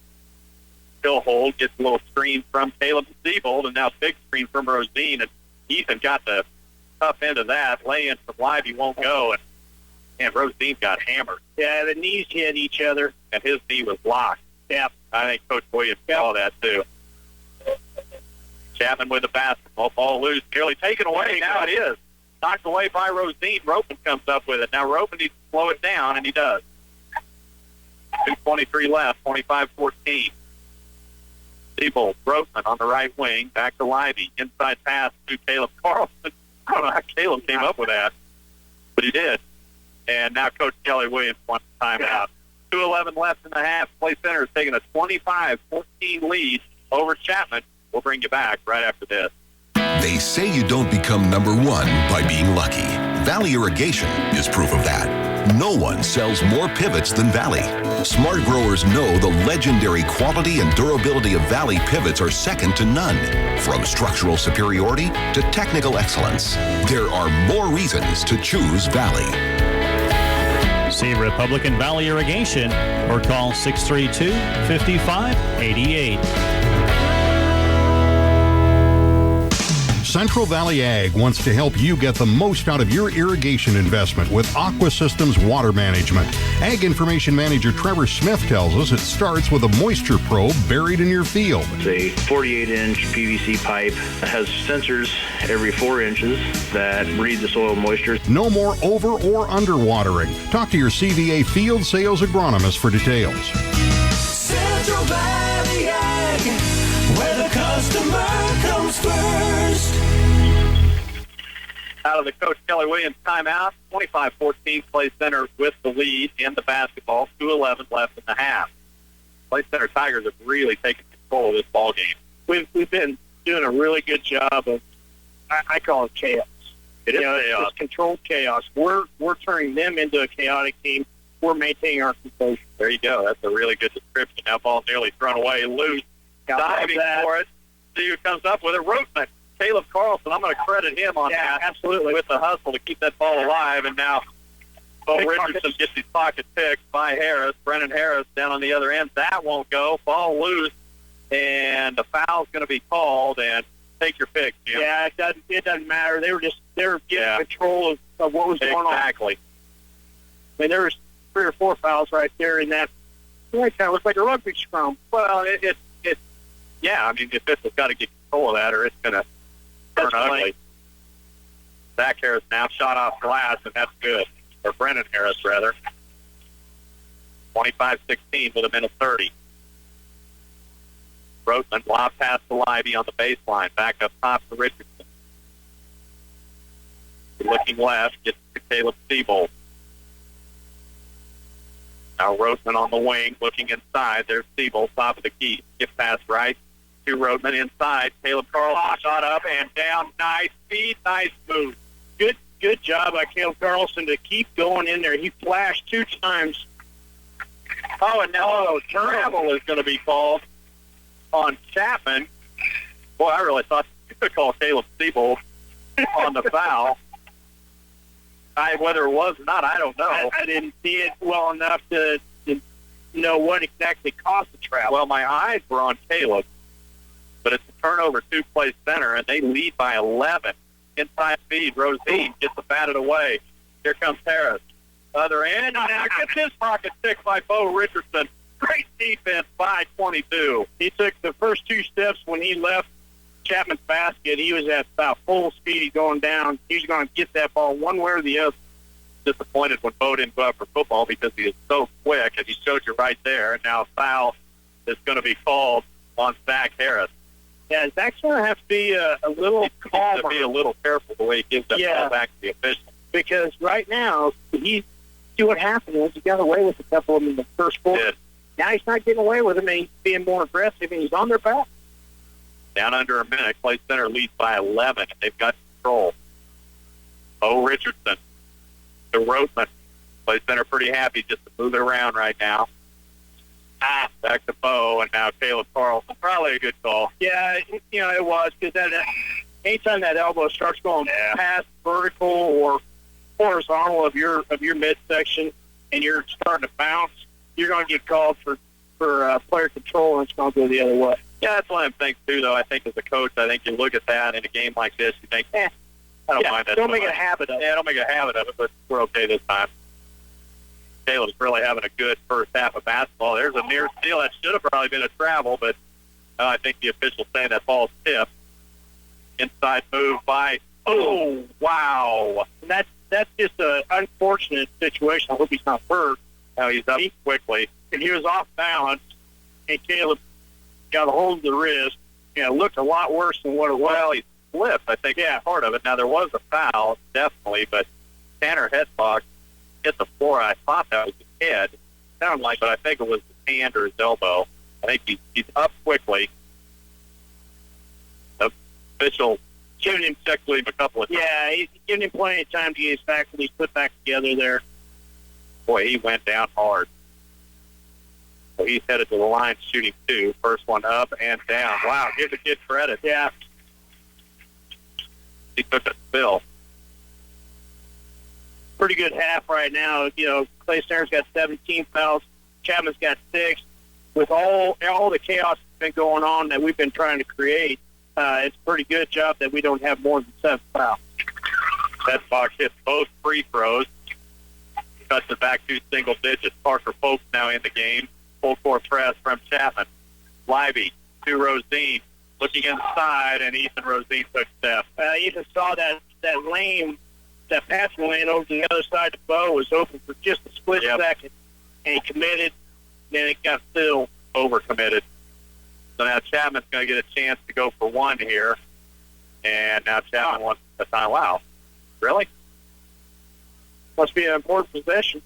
Still hold, gets a little screen from Caleb Siebold, and now big screen from Rosine. And Ethan got the tough end of that. Lay-in from Livey won't go, and Rosine got hammered. Yeah, the knees hit each other. And his knee was locked. Yeah. I think Coach Williams saw that, too. Chapman with the basketball. Ball loose. Nearly taken away. Now it is. Knocked away by Rosine. Ropen comes up with it. Now Ropen needs to slow it down, and he does. 2:23 left, 25-14. Siebold, Ropen on the right wing. Back to Livey. Inside pass to Caleb Carlson. I don't know how Caleb came up with that, but he did. And now Coach Kelly Williams wants a timeout. 2:11 left in the half. Play Center is taking a 25-14 lead over Chapman. We'll bring you back right after this. They say you don't become number one by being lucky. Valley Irrigation is proof of that. No one sells more pivots than Valley. Smart growers know the legendary quality and durability of Valley pivots are second to none. From structural superiority to technical excellence, there are more reasons to choose Valley. See Republican Valley Irrigation or call 632-5588. Central Valley Ag wants to help you get the most out of your irrigation investment with Aqua Systems Water Management. Ag Information Manager Trevor Smith tells us it starts with a moisture probe buried in your field. It's a 48-inch PVC pipe that has sensors every 4 inches that read the soil moisture. No more over or under watering. Talk to your CVA field sales agronomist for details. Central Valley Ag, where the customer comes first. Out of the Coach Kelly Williams timeout, 25-14, Play Center with the lead in the basketball. 2:11 left in the half. Play Center Tigers have really taken control of this ball game. We've been doing a really good job of, I call it chaos. It is chaos. It's controlled chaos. We're turning them into a chaotic team. We're maintaining our composure. There you go. That's a really good description. Now ball nearly thrown away, loose, diving for it. See who comes up with it. Roteman. Caleb Carlson, I'm going to credit him on that. Absolutely. With the hustle to keep that ball alive. And now Bo Richardson gets his pocket picked by Harris. Brennan Harris down on the other end. That won't go. Ball loose. And the foul's going to be called. And take your pick, Jim. Yeah, it doesn't matter. They were getting control of what was going on. Exactly. I mean, there was 3 or 4 fouls right there in that. It kind of looks like a rugby scrum. Well, yeah, I mean, the official's got to get control of that or it's going to turn ugly. Zach Harris now shot off glass, and that's good. Or Brennan Harris, rather. 25-16 with a minute 30. Roteman, lob pass to Livey on the baseline. Back up top to Richardson. Looking left, gets to Caleb Siebold. Now Roteman on the wing, looking inside. There's Siebold, top of the key. Skip pass right to Roteman inside. Caleb Carlson shot up and down. Nice speed, nice move. Good job by Caleb Carlson to keep going in there. He flashed 2 times. Oh, and now travel is going to be called on Chapman. Boy, I really thought you could call Caleb Siebold on the foul. Whether it was or not, I don't know. I didn't see it well enough to know what exactly caused the travel. Well, my eyes were on Caleb, but it's a turnover to Play Center, and they lead by 11. Inside speed, Rosine gets the batted away. Here comes Harris. Other end. Now gets his pocket picked by Bo Richardson. Great defense by 22. He took the first 2 steps when he left Chapman's basket. He was at about full speed going down. He was going to get that ball one way or the other. Disappointed when Bo didn't go out for football because he is so quick, and he showed you right there. And now a foul is going to be called on Zach Harris. Yeah, Zach's going to have to be a little calmer. To be a little careful the way he gives that ball back to the official. Because right now, see what happened was he got away with a couple of them in the first quarter. Now he's not getting away with them, and he's being more aggressive, and he's on their back. Down under a minute, Play Center leads by 11. They've got control. Bo Richardson to Roseman. Play center pretty happy just to move it around right now. Back to Bo, and now Caleb Carlson. Probably a good call. Yeah, it was, because anytime that elbow starts going past vertical or horizontal of your midsection, and you're starting to bounce, you're going to get called for player control, and it's going to go the other way. Yeah, that's one of the things, too, though. I think as a coach, I think you look at that in a game like this, you think, I don't mind that. Don't make it a habit of it. Yeah, don't make a habit of it, but we're okay this time. Caleb's really having a good first half of basketball. There's a near steal. That should have probably been a travel, but I think the official's saying that ball's tipped. Inside move by, oh, wow. And that's just an unfortunate situation. I hope he's not hurt. Now he's up quickly. And he was off balance, and Caleb got a hold of the wrist. It looked a lot worse than what it was. Well, he slipped, I think, part of it. Now, there was a foul, definitely, but Tanner Hedbach hit the floor. I thought that was his head. Sounded like, but I think it was his hand or his elbow. I think he's up quickly. The official giving him check leave a couple of times. Yeah, he's giving him plenty of time to get his faculties put back together there. Boy, he went down hard. So he's headed to the line shooting 2. First one up and down. Wow, give the kid credit. Yeah. He took a spill. Pretty good half right now. Clay Center's got 17 fouls. Chapman's got 6. With all the chaos that's been going on that we've been trying to create, it's a pretty good job that we don't have more than 7 fouls. Hedbach hits both free throws. Cuts it back to single digits. Parker Folks now in the game. Full court press from Chapman. Lively to Rosine. Looking inside, and Ethan Rosine took step. Ethan saw that lane, that passing lane over to the other side. The Bo was open for just a split second, and he committed. Then it got filled. Overcommitted. So now Chapman's going to get a chance to go for one here. And now Chapman wants a time. Wow. Really? Must be an important possession.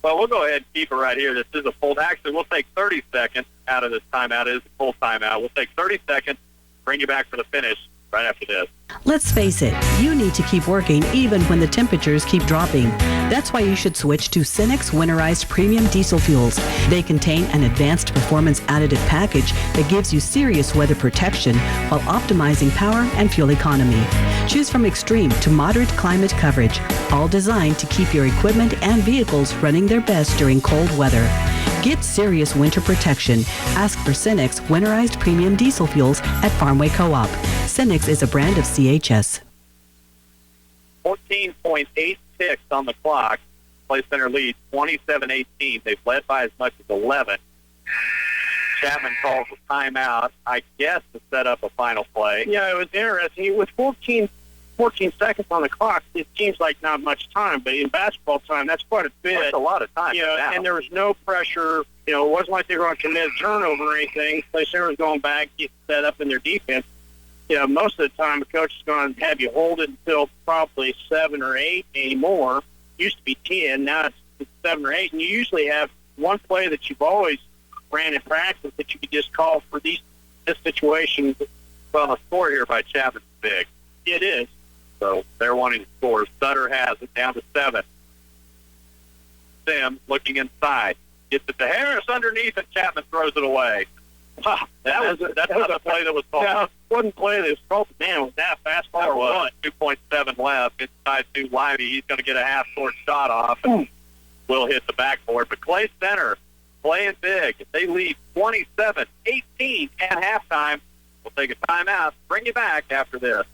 Well, we'll go ahead and keep it right here. This is a full. Actually, we'll take 30 seconds out of this timeout. It is a full timeout. We'll take 30 seconds, bring you back for the finish right after this. Let's face it, you need to keep working even when the temperatures keep dropping. That's why you should switch to Cenex Winterized Premium Diesel Fuels. They contain an advanced performance additive package that gives you serious weather protection while optimizing power and fuel economy. Choose from extreme to moderate climate coverage, all designed to keep your equipment and vehicles running their best during cold weather. Get serious winter protection. Ask for Cenex Winterized Premium Diesel Fuels at Farmway Co-op. Cenex is a brand of CHS. 14.8 ticks on the clock. Play Center leads 27-18. They've led by as much as 11. Chapman calls a timeout, I guess, to set up a final play. Yeah, it was interesting. With 14 seconds on the clock, it seems like not much time, but in basketball time, that's quite a bit. That's a lot of time. And there was no pressure. It wasn't like they were going to commit a turnover or anything. Play Center was going back, get set up in their defense. Most of the time, the coach is going to have you hold it until probably 7 or 8 anymore. Used to be 10, now it's 7 or 8, and you usually have one play that you've always ran in practice that you could just call for this situation. Well, the score here by Chapman's big. It is. So they're wanting to score. Sutter has it down to 7. Sims looking inside. Gets it to Harris underneath, and Chapman throws it away. That's not the play that was called. Yeah, it wasn't play that was called. Man, was that fastball or what? 2.7 left. Inside to Lively. He's going to get a half-court shot off. Will hit the backboard. But Clay Center playing big. They lead 27-18 at halftime. We'll take a timeout. Bring you back after this.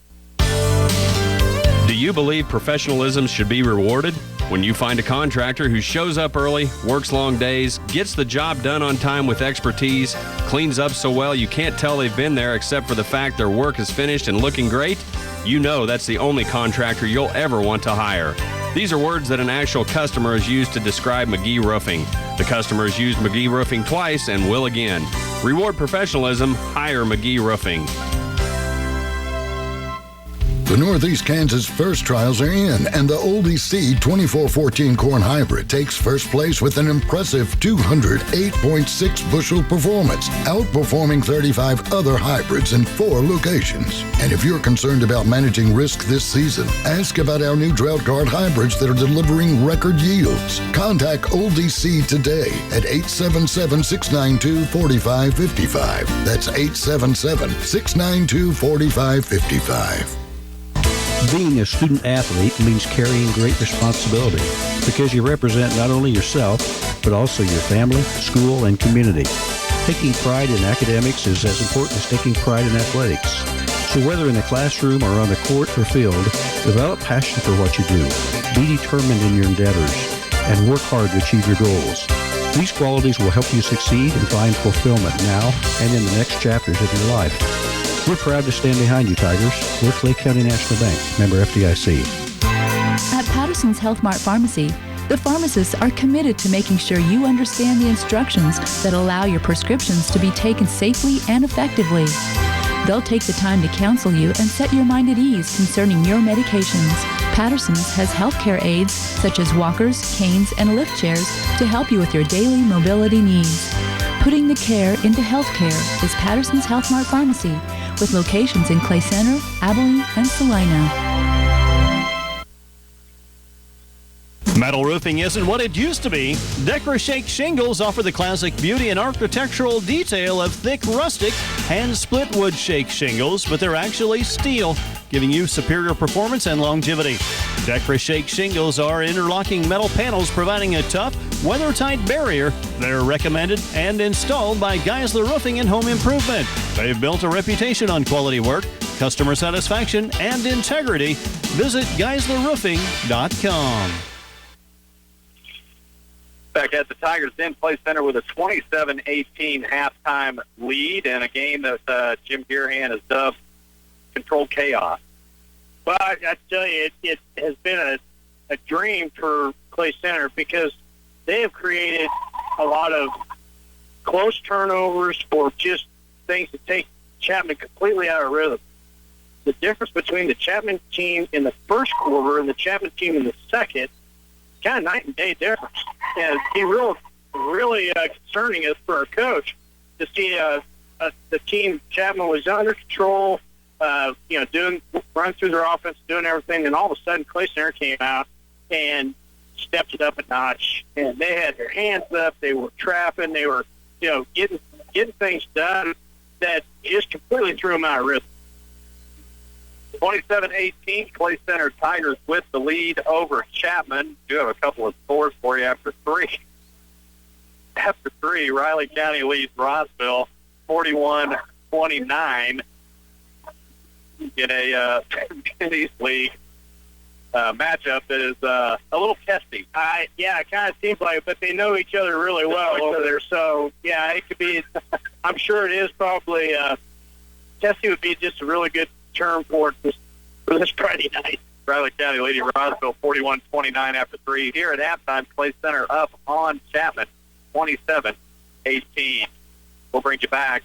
Do you believe professionalism should be rewarded? When you find a contractor who shows up early, works long days, gets the job done on time with expertise, cleans up so well you can't tell they've been there except for the fact their work is finished and looking great, you know that's the only contractor you'll ever want to hire. These are words that an actual customer has used to describe McGee Roofing. The customer has used McGee Roofing twice and will again. Reward professionalism, hire McGee Roofing. The Northeast Kansas First Trials are in, and the Oldie Seed 2414 Corn Hybrid takes first place with an impressive 208.6 bushel performance, outperforming 35 other hybrids in 4 locations. And if you're concerned about managing risk this season, ask about our new Drought Guard hybrids that are delivering record yields. Contact Oldie Seed today at 877-692-4555. That's 877-692-4555. Being a student athlete means carrying great responsibility because you represent not only yourself, but also your family, school, and community. Taking pride in academics is as important as taking pride in athletics. So whether in the classroom or on the court or field, develop passion for what you do. Be determined in your endeavors and work hard to achieve your goals. These qualities will help you succeed and find fulfillment now and in the next chapters of your life. We're proud to stand behind you, Tigers. We're Clay County National Bank, member FDIC. At Patterson's Health Mart Pharmacy, the pharmacists are committed to making sure you understand the instructions that allow your prescriptions to be taken safely and effectively. They'll take the time to counsel you and set your mind at ease concerning your medications. Patterson's has healthcare aids such as walkers, canes, and lift chairs to help you with your daily mobility needs. Putting the care into healthcare is Patterson's Health Mart Pharmacy, with locations in Clay Center, Abilene, and Salina. Metal roofing isn't what it used to be. DecoraShake shingles offer the classic beauty and architectural detail of thick rustic hand-split wood shake shingles, but they're actually steel, giving you superior performance and longevity. DecoraShake shingles are interlocking metal panels providing a tough, weather-tight barrier. They're recommended and installed by Geisler Roofing and Home Improvement. They've built a reputation on quality work, customer satisfaction, and integrity. Visit GeislerRoofing.com. Back at the Tigers Den Play Center with a 27-18 halftime lead in a game that Jim Gearhan has dubbed Controlled Chaos. Well, I tell you, it has been a dream for Clay Center because they have created a lot of close turnovers or just things that take Chapman completely out of rhythm. The difference between the Chapman team in the first quarter and the Chapman team in the second, kind of night and day difference. And it's really concerning us for our coach to see the team Chapman was under control, doing run through their offense, doing everything, and all of a sudden Clay Center came out and stepped it up a notch. And they had their hands up, they were trapping, they were getting things done that just completely threw them out of rhythm. 27-18, Clay Center Tigers with the lead over Chapman. Do have a couple of scores for you after three. After three, Riley County leads Rossville 41-29 in a East League matchup that is a little testy. Yeah, it kind of seems like it, but they know each other really well over there. So, yeah, it could be, I'm sure it is probably, testy would be just a really good term for this Friday night. Riley County leading Rossville 41-29 after three. Here at halftime, Clay Center up on Chapman 27-18. We'll bring you back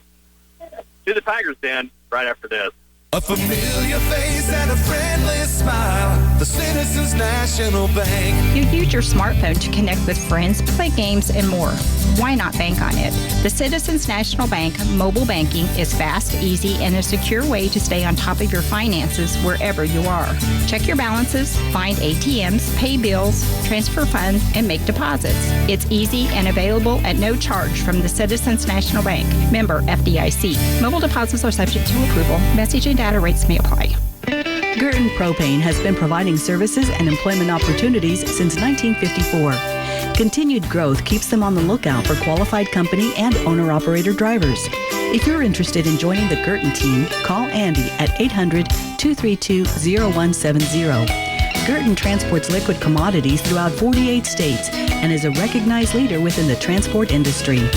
to the Tigers Den right after this. A familiar face and a friendly smile. The Citizens National Bank. You use your smartphone to connect with friends, play games, and more. Why not bank on it? The Citizens National Bank mobile banking is fast, easy, and a secure way to stay on top of your finances wherever you are. Check your balances, find ATMs, pay bills, transfer funds, and make deposits. It's easy and available at no charge from the Citizens National Bank. Member FDIC. Mobile deposits are subject to approval. Message and data rates may apply. Girton Propane has been providing services and employment opportunities since 1954. Continued growth keeps them on the lookout for qualified company and owner-operator drivers. If you're interested in joining the Girton team, call Andy at 800-232-0170. Girton transports liquid commodities throughout 48 states and is a recognized leader within the transport industry.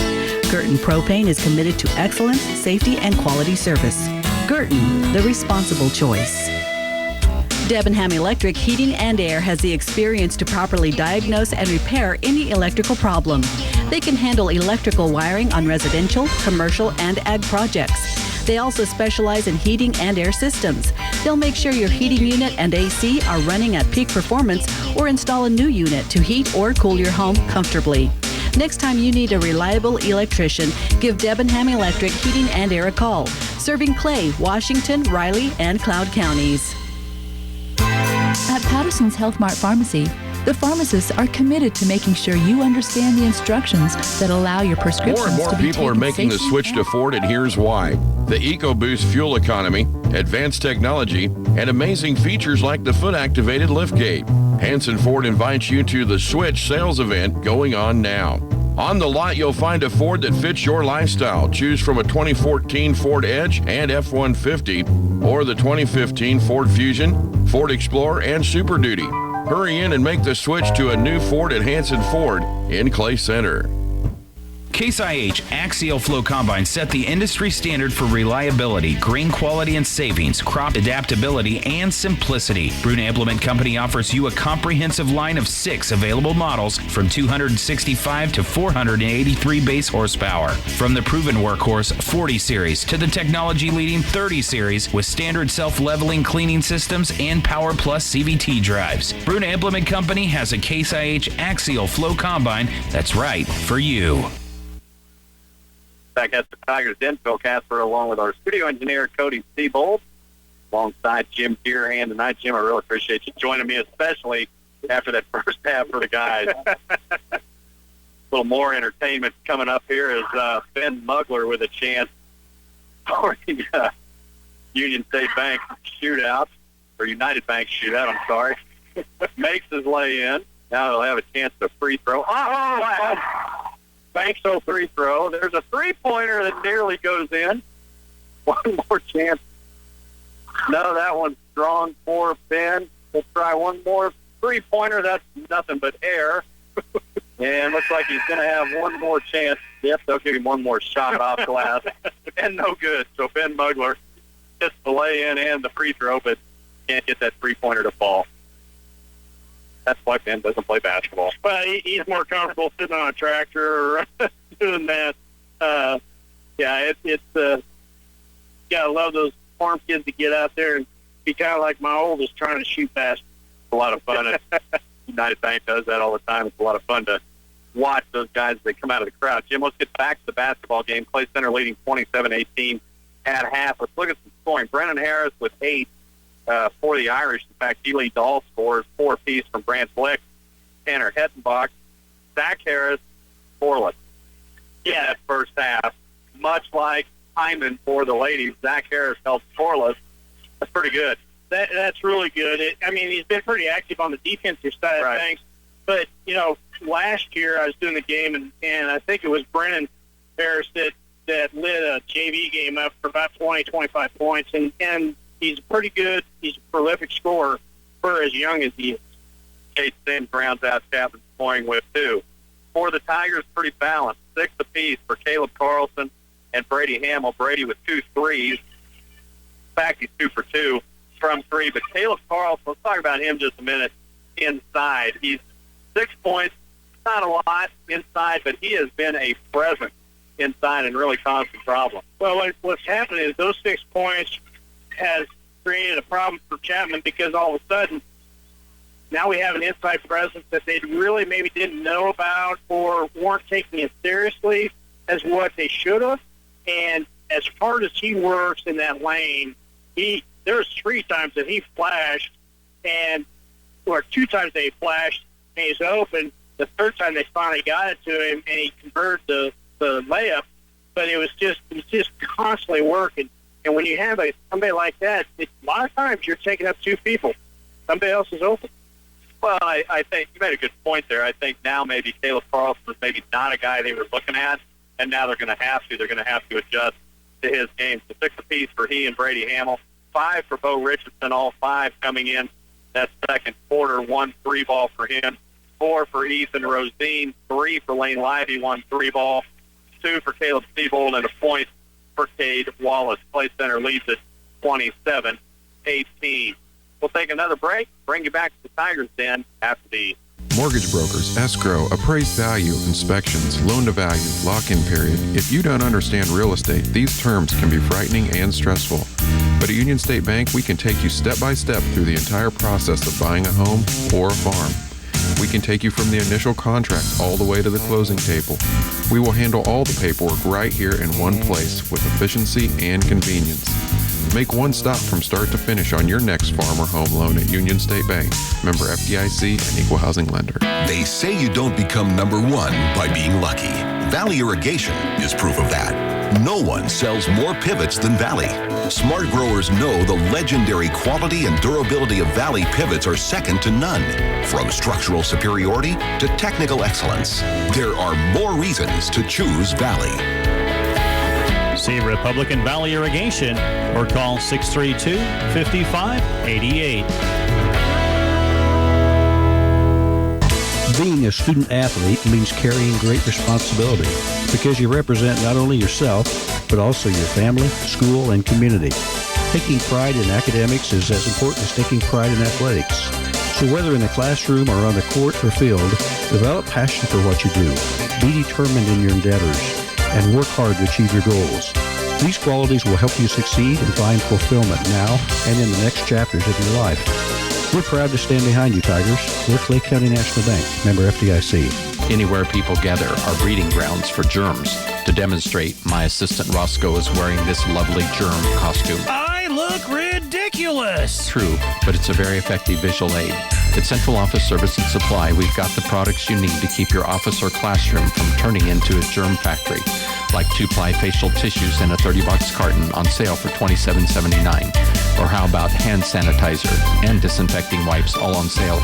Girton Propane is committed to excellence, safety, and quality service. Girton, the responsible choice. Debenham Electric Heating and Air has the experience to properly diagnose and repair any electrical problem. They can handle electrical wiring on residential, commercial, and ag projects. They also specialize in heating and air systems. They'll make sure your heating unit and AC are running at peak performance or install a new unit to heat or cool your home comfortably. Next time you need a reliable electrician, give Debenham Electric Heating and Air a call. Serving Clay, Washington, Riley, and Cloud counties. At Patterson's Health Mart Pharmacy, the pharmacists are committed to making sure you understand the instructions that allow your prescriptions More and more to be people are taken making the safely switch to Ford, and here's why. The EcoBoost fuel economy, advanced technology, and amazing features like the foot-activated liftgate. Hanson Ford invites you to the Switch sales event going on now. On the lot, you'll find a Ford that fits your lifestyle. Choose from a 2014 Ford Edge and F-150, or the 2015 Ford Fusion, Ford Explorer, and Super Duty. Hurry in and make the switch to a new Ford at Hanson Ford in Clay Center. Case IH Axial Flow Combine set the industry standard for reliability, grain quality and savings, crop adaptability, and simplicity. Bruna Implement Company offers you a comprehensive line of 6 available models from 265 to 483 base horsepower. From the proven workhorse 40 series to the technology-leading 30 series with standard self-leveling cleaning systems and Power Plus CVT drives. Bruna Implement Company has a Case IH Axial Flow Combine that's right for you. Back at the Tigers Den, Phil Casper, along with our studio engineer, Cody Seabold, alongside Jim Deerhand tonight. Jim, I really appreciate you joining me, especially after that first half for the guys. A little more entertainment coming up here is Ben Mugler with a chance for the Union State Bank shootout, or United Bank shootout, I'm sorry. Makes his lay in. Now he'll have a chance to free throw. Banks' free throw. There's a three-pointer that nearly goes in. One more chance. No, that one's strong for Ben. We'll try one more three-pointer. That's nothing but air. And looks like he's going to have one more chance. Yep, they'll give him one more shot off glass. And no good. So Ben Mugler gets the lay-in and the free throw, but can't get that three-pointer to fall. That's why Ben doesn't play basketball. Well, he's more comfortable sitting on a tractor or doing that. It's gotta love those farm kids to get out there and be kind of like my oldest trying to shoot basketball. It's a lot of fun. United Bank does that all the time. It's a lot of fun to watch those guys as they come out of the crowd. Jim, let's get back to the basketball game. Clay Center leading 27-18 at half. Let's look at some scoring. Brennan Harris with 8. For the Irish. In fact, he leads all scores, 4 apiece from Brant Blick, Tanner Hettenbach, Zach Harris, scoreless. Yeah, that first half. Much like Hyman for the ladies, Zach Harris held scoreless. That's pretty good. That's really good. He's been pretty active on the defensive side of things. But, last year I was doing the game, and I think it was Brennan Harris that lit a JV game up for about 20, 25 points. And he's pretty good. He's a prolific scorer for as young as he is. Kate Sims rounds out Chapman scoring with 2. For the Tigers, pretty balanced. 6 apiece for Caleb Carlson and Brady Hamill. Brady with 2 threes. In fact, he's 2 for 2 from 3. But Caleb Carlson, let's talk about him just a minute inside. He's 6 points, not a lot inside, but he has been a presence inside and really caused some problems. Well, what's happened is those 6 points has created a problem for Chapman because all of a sudden now we have an inside presence that they really maybe didn't know about or weren't taking it seriously as what they should have. And as hard as he works in that lane, there's 3 times that he flashed, or 2 times they flashed and he's open. The 3rd time they finally got it to him and he converted the layup, but he's just constantly working. And when you have somebody like that, a lot of times you're taking up 2 people. Somebody else is open. Well, I think you made a good point there. I think now maybe Caleb Carlson is maybe not a guy they were looking at, and now they're going to have to. They're going to have to adjust to his game. So 6 apiece for he and Brady Hamill. 5 for Bo Richardson, all 5 coming in that second quarter. 1 3 ball for him. 4 for Ethan Rosine. 3 for Lane Lively. 1 3 ball. 2 for Caleb Seabold, and a point for Cade Wallace. Clay Center leads at 27-18. We'll take another break, bring you back to the Tigers Den after the Mortgage brokers, escrow, appraised value, inspections, loan-to-value, lock-in period. If you don't understand real estate, these terms can be frightening and stressful. But at Union State Bank, we can take you step by step through the entire process of buying a home or a farm. We can take you from the initial contract all the way to the closing table. We will handle all the paperwork right here in one place with efficiency and convenience. Make one stop from start to finish on your next farm or home loan at Union State Bank. Member FDIC and equal housing lender. They say you don't become number one by being lucky. Valley Irrigation is proof of that. No one sells more pivots than Valley. Smart growers know the legendary quality and durability of Valley pivots are second to none. From structural superiority to technical excellence, there are more reasons to choose Valley. See Republican Valley Irrigation or call 632-5588. Being a student athlete means carrying great responsibility because you represent not only yourself, but also your family, school, and community. Taking pride in academics is as important as taking pride in athletics. So whether in the classroom or on the court or field, develop passion for what you do. Be determined in your endeavors and work hard to achieve your goals. These qualities will help you succeed and find fulfillment now and in the next chapters of your life. We're proud to stand behind you, Tigers. We're Clay County National Bank, member FDIC. Anywhere people gather are breeding grounds for germs. To demonstrate, my assistant Roscoe is wearing this lovely germ costume. I look ridiculous! True, but it's a very effective visual aid. At Central Office Service and Supply, we've got the products you need to keep your office or classroom from turning into a germ factory. Like 2-ply facial tissues in a 30-box carton on sale for $27.79. Or how about hand sanitizer and disinfecting wipes all on sale?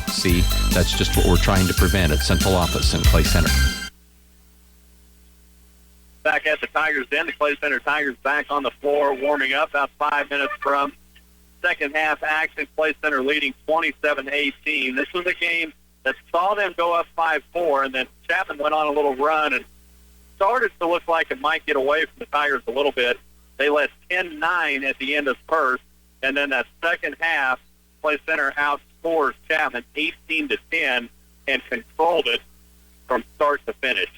See, that's just what we're trying to prevent at Central Office in Clay Center. Back at the Tigers Den, the Clay Center Tigers back on the floor warming up about 5 minutes from second half action. Clay Center leading 27-18. This was a game that saw them go up 5-4, and then Chapman went on a little run and started to look like it might get away from the Tigers a little bit. They led 10-9 at the end of first, and then that second half, Clay Center outscores Chapman 18-10 and controlled it from start to finish.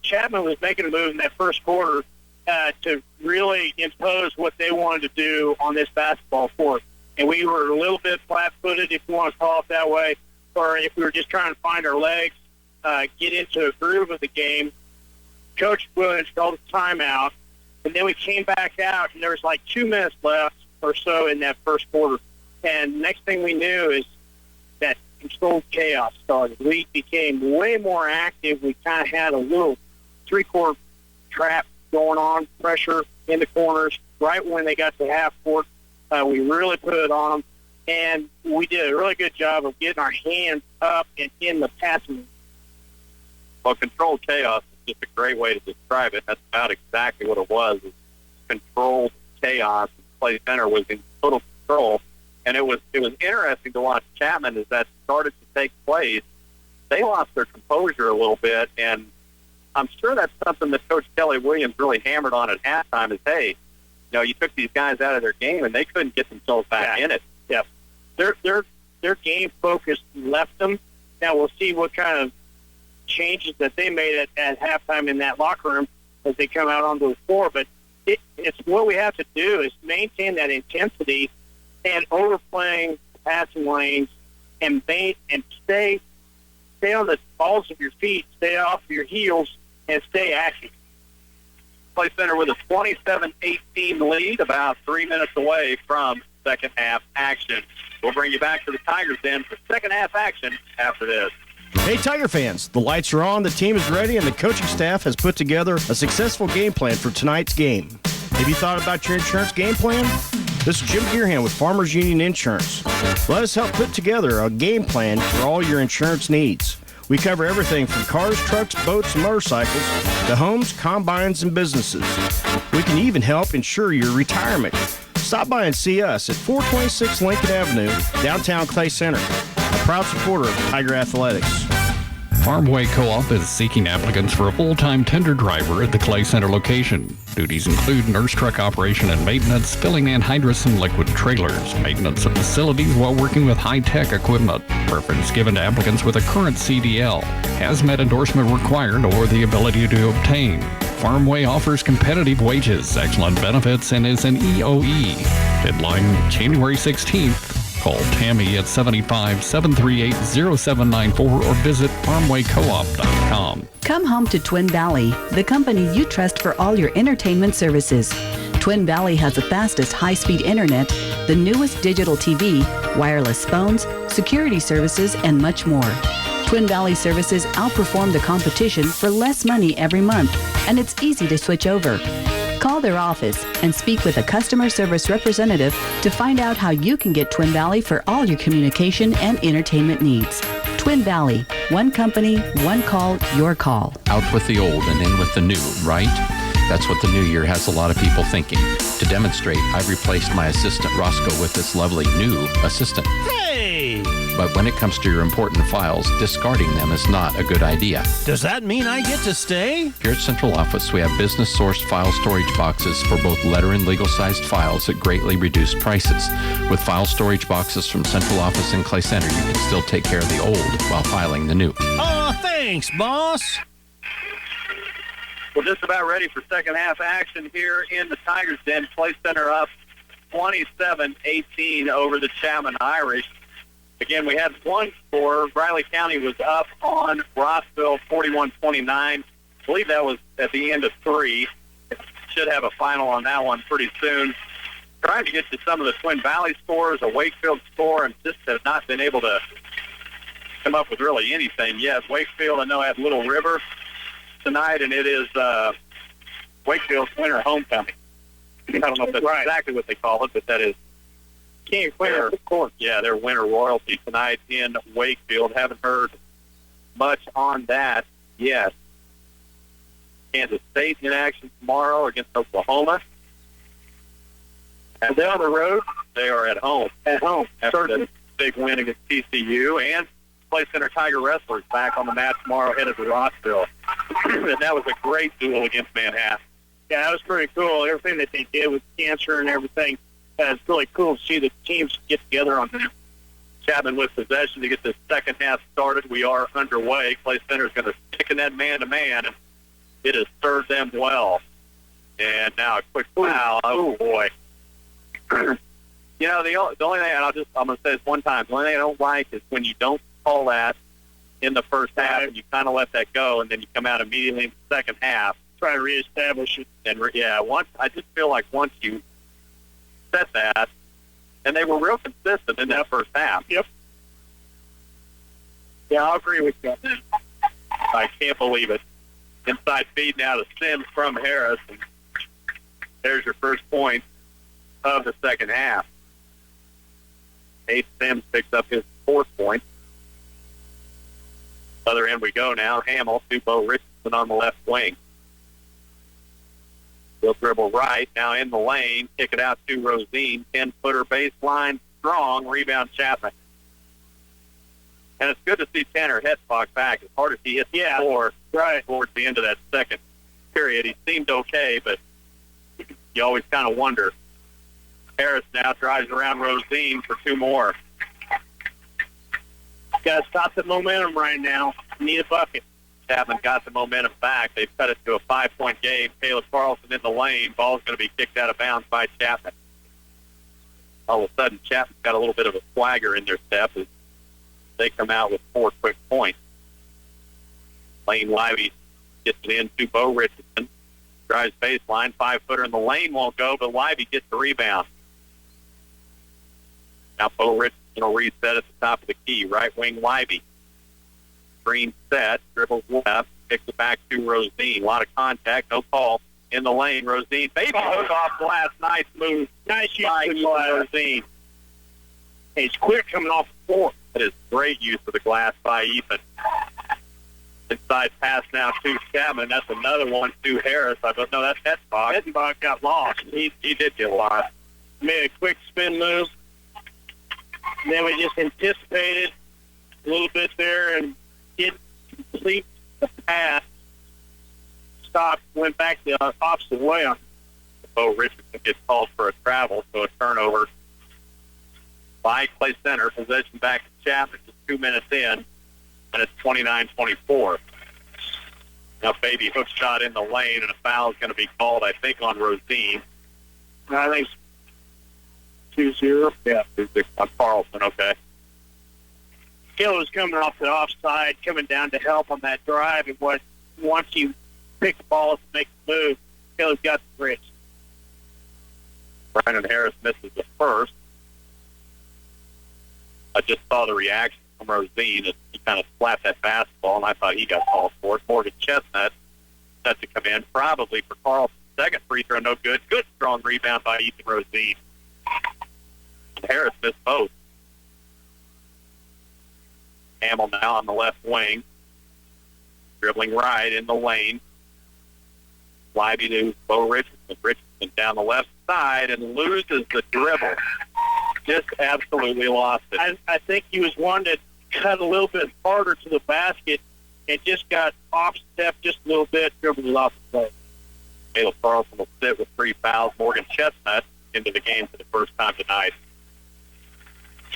Chapman was making a move in that first quarter to really impose what they wanted to do on this basketball court. And we were a little bit flat-footed, if you want to call it that way, or if we were just trying to find our legs, get into a groove of the game. Coach Williams called a timeout, and then we came back out, and there was like 2 minutes left or so in that first quarter. And next thing we knew is that controlled chaos started. We became way more active. We kind of had a little three-court trap going on, pressure in the corners. Right when they got to half court, we really put it on them, and we did a really good job of getting our hands up and in the passing. Well, controlled chaos is just a great way to describe it. That's about exactly what it was. It was controlled chaos. Clay Center was in total control. And it was interesting to watch Chapman as that started to take place. They lost their composure a little bit, and I'm sure that's something that Coach Kelly Williams really hammered on at halftime is, hey, you took these guys out of their game, and they couldn't get themselves back in it. Yeah. Their game focus left them. Now we'll see what kind of changes that they made at halftime in that locker room as they come out onto the floor. But it's what we have to do is maintain that intensity and overplaying the passing lanes and stay on the balls of your feet, stay off your heels, and stay active. Clay Center with a 27-18 lead, about 3 minutes away from second half action. We'll bring you back to the Tigers Den for second half action after this. Hey, Tiger fans, the lights are on, the team is ready, and the coaching staff has put together a successful game plan for tonight's game. Have you thought about your insurance game plan? This is Jim Gearhan with Farmers Union Insurance. Let us help put together a game plan for all your insurance needs. We cover everything from cars, trucks, boats, and motorcycles to homes, combines, and businesses. We can even help insure your retirement. Stop by and see us at 426 Lincoln Avenue, downtown Clay Center. A proud supporter of Tiger Athletics. Farmway Co-op is seeking applicants for a full-time tender driver at the Clay Center location. Duties include nurse truck operation and maintenance, filling anhydrous and liquid trailers, maintenance of facilities while working with high-tech equipment. Preference given to applicants with a current CDL. Hazmat endorsement required or the ability to obtain. Farmway offers competitive wages, excellent benefits, and is an EOE. Deadline January 16th. Call Tammy at 758-738-0794 or visit farmwaycoop.com. Come home to Twin Valley, the company you trust for all your entertainment services. Twin Valley has the fastest high-speed internet, the newest digital TV, wireless phones, security services, and much more. Twin Valley services outperform the competition for less money every month, and it's easy to switch over. Call their office and speak with a customer service representative to find out how you can get Twin Valley for all your communication and entertainment needs. Twin Valley, one company, one call, your call. Out with the old and in with the new, right? That's what the new year has a lot of people thinking. To demonstrate, I've replaced my assistant Roscoe with this lovely new assistant. Hey! But when it comes to your important files, discarding them is not a good idea. Does that mean I get to stay? Here at Central Office, we have business-sourced file storage boxes for both letter and legal-sized files at greatly reduced prices. With file storage boxes from Central Office and Clay Center, you can still take care of the old while filing the new. Oh, thanks, boss. We're just about ready for second half action here in the Tigers Den. Clay Center up 27-18 over the Chapman Irish. Again, we had one score. Riley County was up on Rossville 41-29. I believe that was at the end of 3. Should have a final on that one pretty soon. Trying to get to some of the Twin Valley scores, a Wakefield score, and just have not been able to come up with really anything yet. Wakefield, I know, had Little River tonight, and it is Wakefield's winter homecoming. I don't know if that's exactly what they call it, but that is King Winter, of course. Yeah, their winter royalty tonight in Wakefield. Haven't heard much on that yet. Kansas State in action tomorrow against Oklahoma. And they're on the road. They are at home. At home. After the big win against TCU. And Clay Center Tiger Wrestlers back on the mat tomorrow headed to Rossville. And that was a great duel against Manhattan. Yeah, that was pretty cool. Everything that they did with cancer and everything. It's really cool to see the teams get together on that. Chapman with possession to get the second half started. We are underway. Clay Center is going to stick in that man-to-man, and it has served them well. And now a quick foul. Oh, boy. You know, the only thing, and I'm going to say this one time, the only thing I don't like is when you don't call that in the first half and you kind of let that go, and then you come out immediately in the second half. Try to reestablish it. And, I just feel like once you set that, and they were real consistent in that first half. Yep. Yeah, I'll agree with you. I can't believe it. Inside feed now to Sims from Harris. And there's your first point of the second half. Ace Sims picks up his fourth point. Other end we go now. Hamill to Bo Richardson on the left wing. He'll dribble right, now in the lane, kick it out to Rosine, 10-footer baseline, strong, rebound Chapman. And it's good to see Tanner Hetzbach back. As hard as he hit the floor towards the end of that second period, he seemed okay, but you always kind of wonder. Harris now drives around Rosine for two more. Got to stop the momentum right now. Need a bucket. Chapman got the momentum back. They've cut it to a 5-point game. Caleb Carlson in the lane. Ball's going to be kicked out of bounds by Chapman. All of a sudden, Chapman's got a little bit of a swagger in their step as they come out with 4 quick points. Lane Lively gets it in to Bo Richardson. Drives baseline. 5-footer in the lane won't go, but Lively gets the rebound. Now Bo Richardson will reset at the top of the key. Right wing Lively. Green set, dribbles left, kicks it back to Rosine. A lot of contact, no call in the lane. Rosine, baby hook off glass. Nice move. Nice use by of the glass. Rosine. He's quick coming off the floor. That is great use of the glass by Ethan. Inside pass now to Chapman. That's another one to Harris. I don't know, that's Hetzbach. Hetzbach got lost. He did get lost. Made a quick spin move. And then we just anticipated a little bit there and complete the pass, stopped, went back the opposite way on. Bo Richardson gets called for a travel, so a turnover by Clay Center. Possession back to Chapman, just 2 minutes in, and it's 29-24. Now, baby hook shot in the lane, and a foul is going to be called, I think, on Rosine. I think it's 2-0. Yeah, 2-6 on Carlson, okay. Hill was coming off the offside, coming down to help on that drive, and once you pick the ball up and make the move, Hill's got the bridge. Brandon Harris misses the first. I just saw the reaction from Rosine as he kind of slapped that fastball, and I thought he got called for it. Morgan Chestnut set to come in, probably for Carlson's second free throw, no good. Good, strong rebound by Ethan Rosine. Harris missed both. Hamill now on the left wing, dribbling right in the lane. Libby to Bo Richardson. Richardson down the left side and loses the dribble. Just absolutely lost it. I think he was one that cut a little bit harder to the basket and just got off step just a little bit, dribbled it off the play. Caleb Carlson will sit with 3 fouls. Morgan Chestnut into the game for the first time tonight.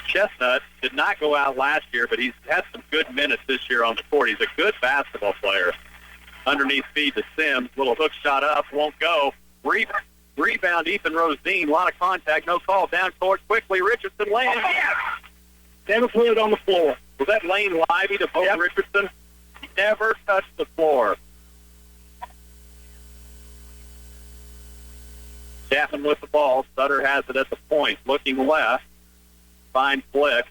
Chestnut did not go out last year, but he's had some good minutes this year on the court. He's a good basketball player. Underneath feed to Sims. Little hook shot up. Won't go. Rebound Ethan Rosine. A lot of contact. No call. Down court quickly. Richardson lands. Never put it on the floor. Was that Lane Lively to Bo Richardson? He never touched the floor. Chapman with the ball. Sutter has it at the point. Looking left. Fine flick.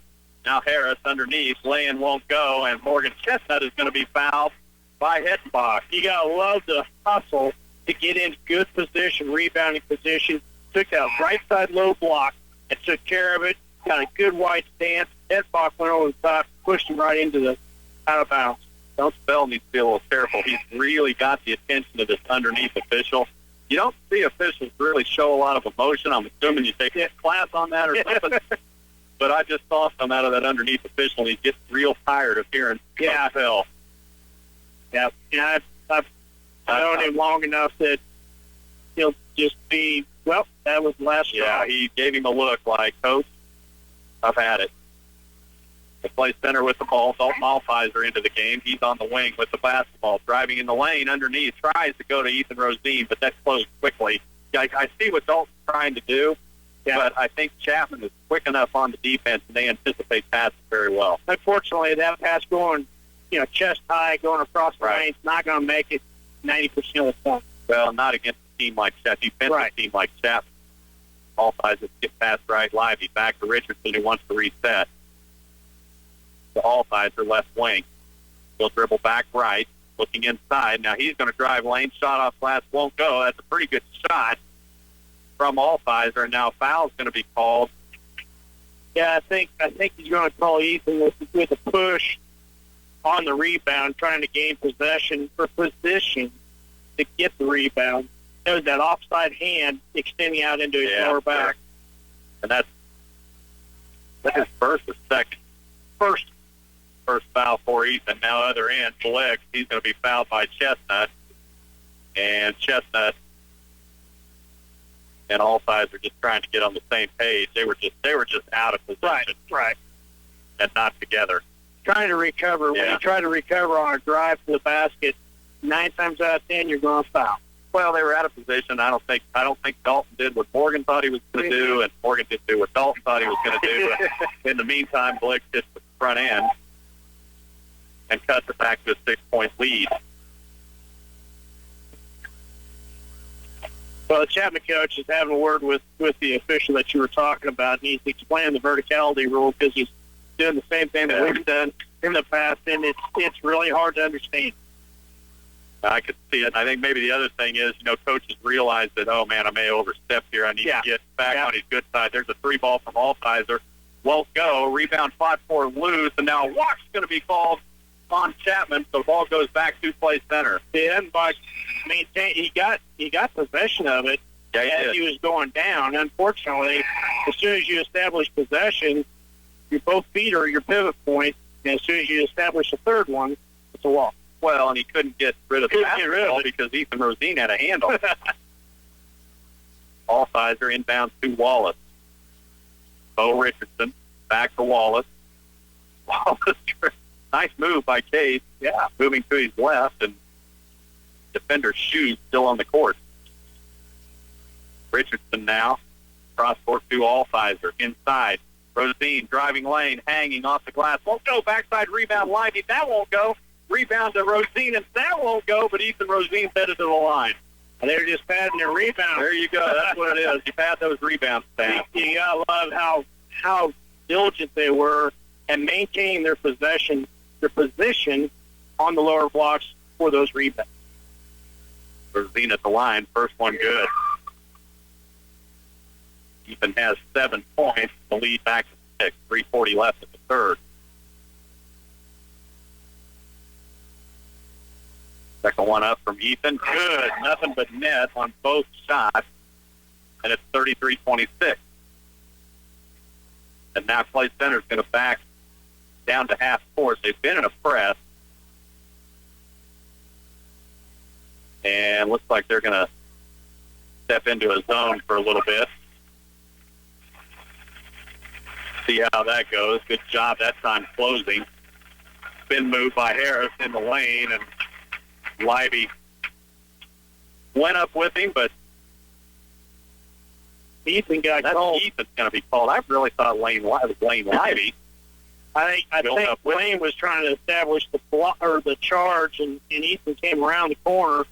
Now Harris underneath. Laying won't go. And Morgan Chestnut is going to be fouled by Hettenbach. You got to love the hustle to get in good position, rebounding position. Took that right side low block and took care of it. Got a good wide stance. Hettenbach went over the top, pushed him right into the out of bounds. Coach Bell needs to be a little careful. He's really got the attention of this underneath official. You don't see officials really show a lot of emotion. I'm assuming you take a class on that or something. But I just saw some out of that underneath official, and he gets real tired of hearing Coach Bell. Yeah, I've known him long enough that he'll just be, well, that was the last Yeah, he gave him a look like, Coach, I've had it. The play center with the ball. Dalton Alphizer into the game. He's on the wing with the basketball. Driving in the lane underneath. Tries to go to Ethan Rosine, but that's closed quickly. I see what Dalton's trying to do, but I think Chapman is quick enough on the defense, and they anticipate passes very well. Unfortunately, that pass going, chest high, going across the lane's not going to make it 90% of the time. Well, not against a team like Chapman. Defensive team like Chapman. Alphizer get past right. Lively back to Richardson, who wants to reset. The Alphizer left wing. He'll dribble back right, looking inside. Now he's going to drive lane. Shot off glass won't go. That's a pretty good shot from Alphizer. And now a foul's going to be called. Yeah, I think he's going to call Ethan with a push on the rebound, trying to gain possession or position to get the rebound. There was that offside hand extending out into his lower back. And that's his first or second? First foul for Ethan. Now other end, Flex. He's going to be fouled by Chestnut. And Chestnut and Alphizer are just trying to get on the same page. They were just out of position. Right. And not together. Trying to recover. When you try to recover on a drive to the basket, 9 times out of 10 you're going to foul. Well, they were out of position. I don't think Dalton did what Morgan thought he was going to do, and Morgan didn't do what Dalton thought he was going to do. In the meantime, Blix hits the front end and cuts it back to a 6-point lead. Well, the Chapman coach is having a word with the official that you were talking about, and he's explaining the verticality rule because he's doing the same thing that we've done in the past, and it's really hard to understand. I could see it. I think maybe the other thing is, coaches realize that, oh, man, I may overstep here. I need to get back on his good side. There's a 3-ball from Alphizer. Won't go. Rebound fought for loose, and now a walk's going to be called on Chapman, so the ball goes back to play center. Yeah, but he got possession of it as he was going down. Unfortunately, as soon as you establish possession, your both feet are your pivot point, and as soon as you establish a third one, the It's a walk. Well, and he couldn't get rid of the basketball because Ethan Rosine had a handle. Alsizer inbounds to Wallace. Bo Richardson back to Wallace. Wallace, nice move by Cade. Yeah, moving to his left, and defender's shoes still on the court. Richardson now. Cross court to Alsizer. Inside. Rosine driving lane, hanging off the glass. Won't go. Backside rebound. Lively. That won't go. Rebound to Rosine, and that won't go, but Ethan Rosine's headed to the line. And they're just padding their rebound. There you go. That's what it is. You pad those rebound stats. You gotta love how diligent they were and maintaining their position on the lower blocks for those rebounds. Rosine at the line. First one good. Ethan has 7 points. The lead back to 6. 3:40 left in the third. Second one up from Ethan. Good. Nothing but net on both shots. And it's 33-26. And now Clay Center's going to back down to half court. They've been in a press. And looks like they're going to step into a zone for a little bit. See how that goes. Good job that time closing. Spin move by Harris in the lane, and Lively went up with him, but Ethan got called. Ethan's going to be called. I really thought Lane Lively. I think Lane was trying to establish the block or the charge, and Ethan came around the corner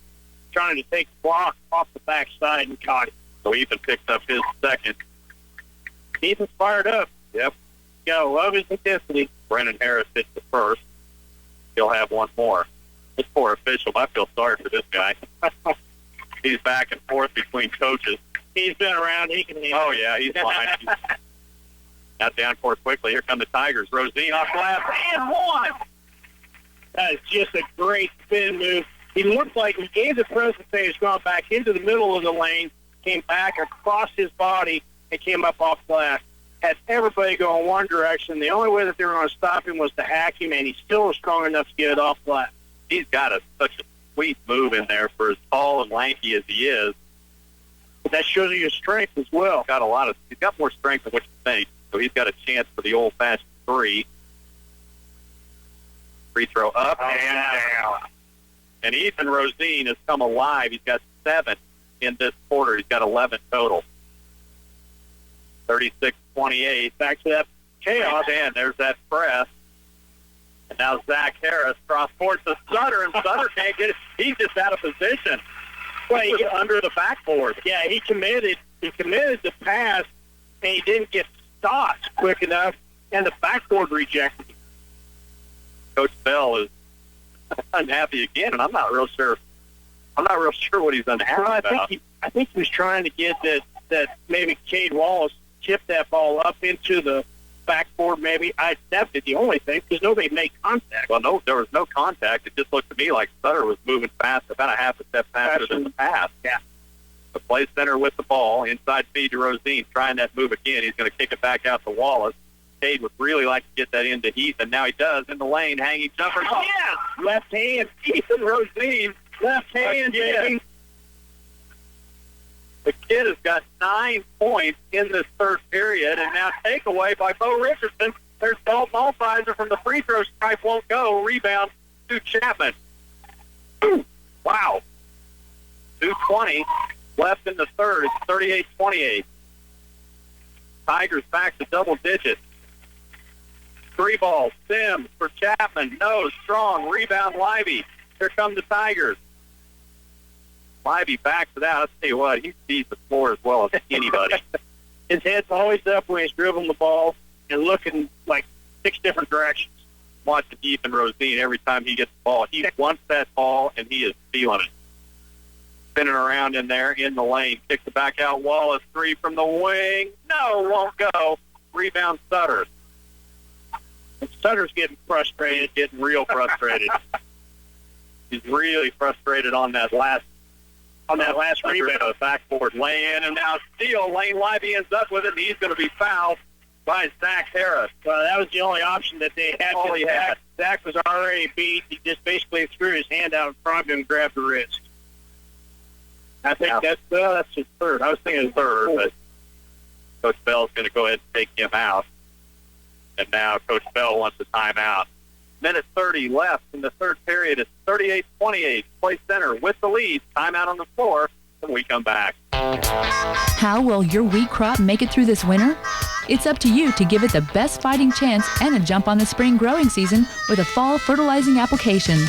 trying to take the block off the backside and caught it. So Ethan picked up his second. Ethan's fired up. Yep. Gotta love his intensity. Brennan Harris hits the first. He'll have one more. This poor official, I feel sorry for this guy. He's back and forth between coaches. He's been around. He can handle. Oh, yeah, he's fine. Now down court quickly. Here come the Tigers. Rosine off glass and one. That is just a great spin move. He looked like he gave the presentation, gone back into the middle of the lane, came back across his body, and came up off glass. Had everybody go in one direction. The only way that they were going to stop him was to hack him, and he still was strong enough to get it off glass. He's got such a sweet move in there for as tall and lanky as he is. But that shows you his strength as well. He's got more strength than what you think, so he's got a chance for the old-fashioned three. Free throw up and down. And Ethan Rosine has come alive. He's got 7 in this quarter. He's got 11 total. 36-28. Back to that chaos. And there's that press. And now Zach Harris cross court to Sutter, and Sutter can't get it. He's just out of position. Well, he was under the backboard. Yeah, he committed the pass, and he didn't get stopped quick enough, and the backboard rejected him. Coach Bell is unhappy again, and I'm not real sure what he's unhappy about. I think he was trying to get that maybe Cade Wallace tipped that ball up into the backboard. Maybe that'd be the only thing because nobody made contact. Well, no, there was no contact. It just looked to me like Sutter was moving fast, about a half a step faster than the pass. Yeah. The play center with the ball, inside feed to Rosine, trying that move again. He's going to kick it back out to Wallace. Cade would really like to get that into Heath, and now he does in the lane, hanging jumper. Oh, yeah, left hand, Ethan Rosine, left hand. Again. The kid has got 9 points in this third period, and now takeaway by Bo Richardson. There's Dalton Alsizer from the free throw stripe, won't go. Rebound to Chapman. Wow. 2:20 left in the third. It's 38-28. Tigers back to double digits. 3 balls. Sims for Chapman. No, strong. Rebound, Lively. Here come the Tigers. Lively back to that. I'll tell you what, he sees the floor as well as anybody. His head's always up when he's dribbling the ball and looking like 6 different directions. Watching Ethan Rosine every time he gets the ball. He wants that ball, and he is feeling it. Spinning around in there in the lane. Kicks it back out. Wallace, 3 from the wing. No, won't go. Rebound Sutter. And Sutter's getting frustrated. Getting real frustrated. He's really frustrated on that last rebound. Backboard lay in, and now steal. Lane Lively ends up with it, and he's going to be fouled by Zach Harris. Well, that was the only option that they had. All he had. Zach was already beat. He just basically threw his hand out in front of him and grabbed the wrist. I think that's his third. I was thinking third, but Coach Bell's going to go ahead and take him out. And now Coach Bell wants a timeout. Minute 30 left in the third period. It's 38-28. Play center with the lead. Timeout on the floor when we come back. How will your wheat crop make it through this winter? It's up to you to give it the best fighting chance and a jump on the spring growing season with a fall fertilizing application.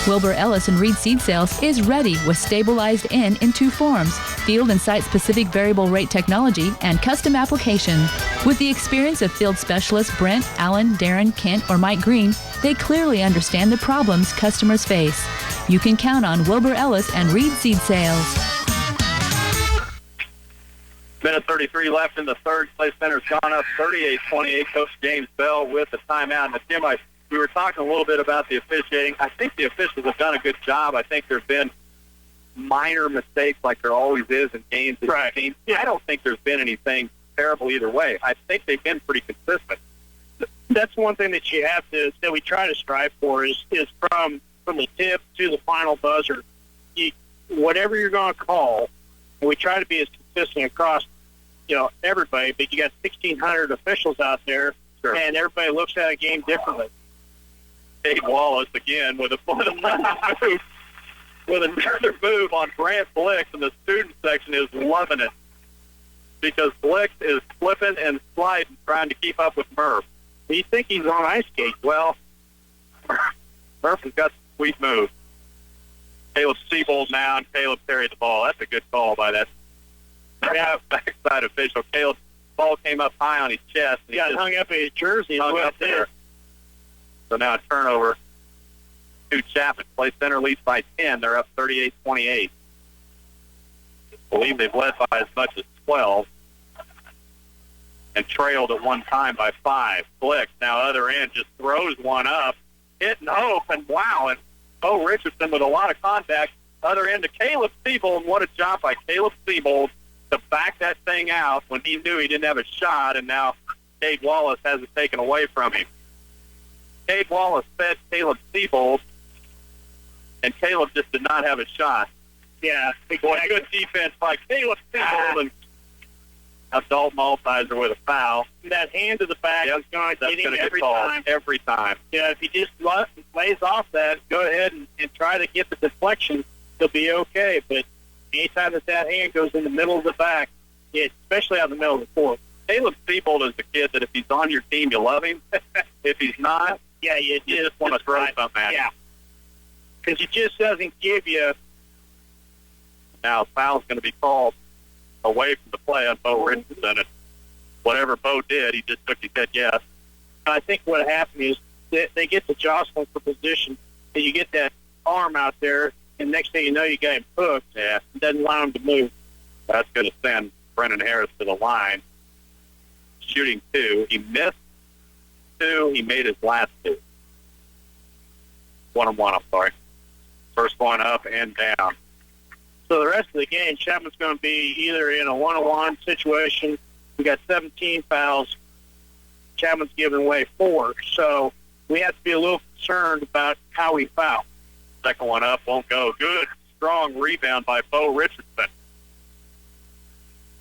Wilbur Ellis and Reed Seed Sales is ready with stabilized in two forms, field and site-specific variable rate technology and custom application. With the experience of field specialists Brent, Allen, Darren, Kent, or Mike Green, they clearly understand the problems customers face. You can count on Wilbur Ellis and Reed Seed Sales. Minute 33 left in the third. Play center's gone up 38-28. Coach James Bell with the timeout. And Tim, we were talking a little bit about the officiating. I think the officials have done a good job. I think there have been minor mistakes like there always is in games. Right. I don't think there's been anything terrible either way. I think they've been pretty consistent. That's one thing that you have to, that we try to strive for is from the tip to the final buzzer. Whatever you're going to call, and we try to be as consistent across, everybody, but you got 1,600 officials out there, and everybody looks at a game differently. Dave Wallace again with another move on Grant Blix, and the student section is loving it because Blix is flipping and sliding, trying to keep up with Murph. You think he's on ice skate? Well, Murph has got some sweet moves. Caleb Seabold now, and Caleb carried the ball. That's a good call by that backside official. Caleb's ball came up high on his chest. He got hung up in his jersey. Hung up there. So now a turnover to Chapman. Play center leads by 10. They're up 38-28. I believe they've led by as much as 12 and trailed at one time by 5. Blix, now other end, just throws one up. Hitting Hope, and wow, and Bo Richardson with a lot of contact. Other end to Caleb Seabold. What a job by Caleb Seabold to back that thing out when he knew he didn't have a shot, and now Cade Wallace has it taken away from him. Cade Wallace fed Caleb Seabold, and Caleb just did not have a shot. Yeah, boy, good defense by Caleb Seabold, and Dalton Malthizer with a foul. That hand to the back is going to get him every time. Every time. Yeah, if he just lays off that, go ahead and try to get the deflection, he'll be okay. But anytime that hand goes in the middle of the back, especially out in the middle of the court. Caleb Seabold is the kid that if he's on your team, you love him. If he's not, you just want to throw something at him. Yeah, because he just doesn't give you. Now, foul's going to be called away from the play on Bo Richardson. And whatever Bo did, he just shook his head yes. I think what happened is they get the jostling for position, and you get that arm out there, and next thing you know, you got him hooked. Yeah. It doesn't allow him to move. That's going to send Brennan Harris to the line. Shooting 2. He missed 2. He made his last 2. 1-on-1, I'm sorry. First one up and down. So the rest of the game, Chapman's going to be either in a 1-on-1 situation. We got 17 fouls. Chapman's giving away 4. So we have to be a little concerned about how we foul. Second one up won't go. Good, strong rebound by Bo Richardson.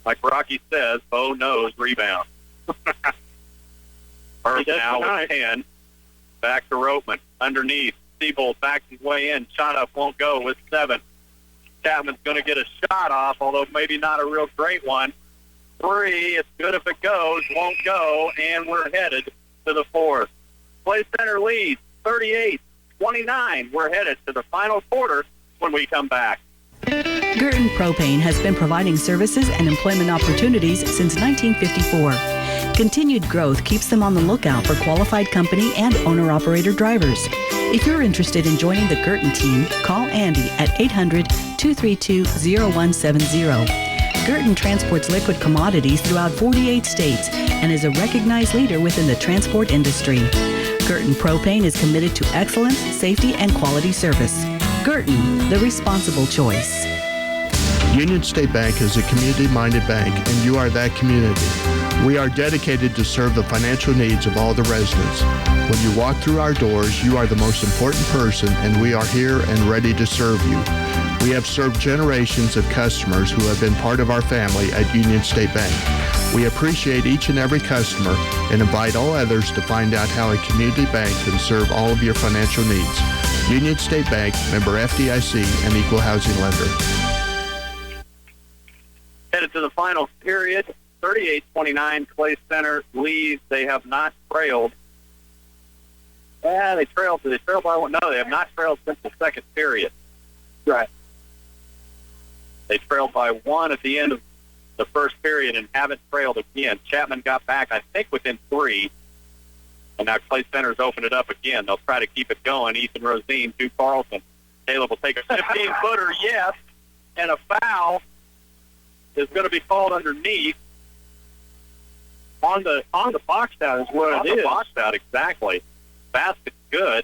Like Rocky says, Bo knows rebound. First now with 10. Back to Ropeman. Underneath. Seabold backs his way in. Shot up won't go with 7. Chapman's going to get a shot off, although maybe not a real great one. 3, it's good if it goes, won't go, and we're headed to the fourth. Play center lead, 38-29. We're headed to the final quarter when we come back. Girton Propane has been providing services and employment opportunities since 1954. Continued growth keeps them on the lookout for qualified company and owner-operator drivers. If you're interested in joining the Girton team, call Andy at 800-232-0170. Girton transports liquid commodities throughout 48 states and is a recognized leader within the transport industry. Girton Propane is committed to excellence, safety, and quality service. Girton, the responsible choice. Union State Bank is a community-minded bank, and you are that community. We are dedicated to serve the financial needs of all the residents. When you walk through our doors, you are the most important person, and we are here and ready to serve you. We have served generations of customers who have been part of our family at Union State Bank. We appreciate each and every customer and invite all others to find out how a community bank can serve all of your financial needs. Union State Bank, member FDIC, and equal housing lender. Headed to the final period, 38-29, Clay Center leads. They have not trailed. They trailed by one. No, they have not trailed since the second period. Right. They trailed by one at the end of the first period and haven't trailed again. Chapman got back, I think, within 3. And now Clay Center's opened it up again. They'll try to keep it going. Ethan Rosine to Carlson. Caleb will take a 15-footer, yes, and a foul is going to be called underneath. On the box out is what on it is. The box out, exactly. Basket's good.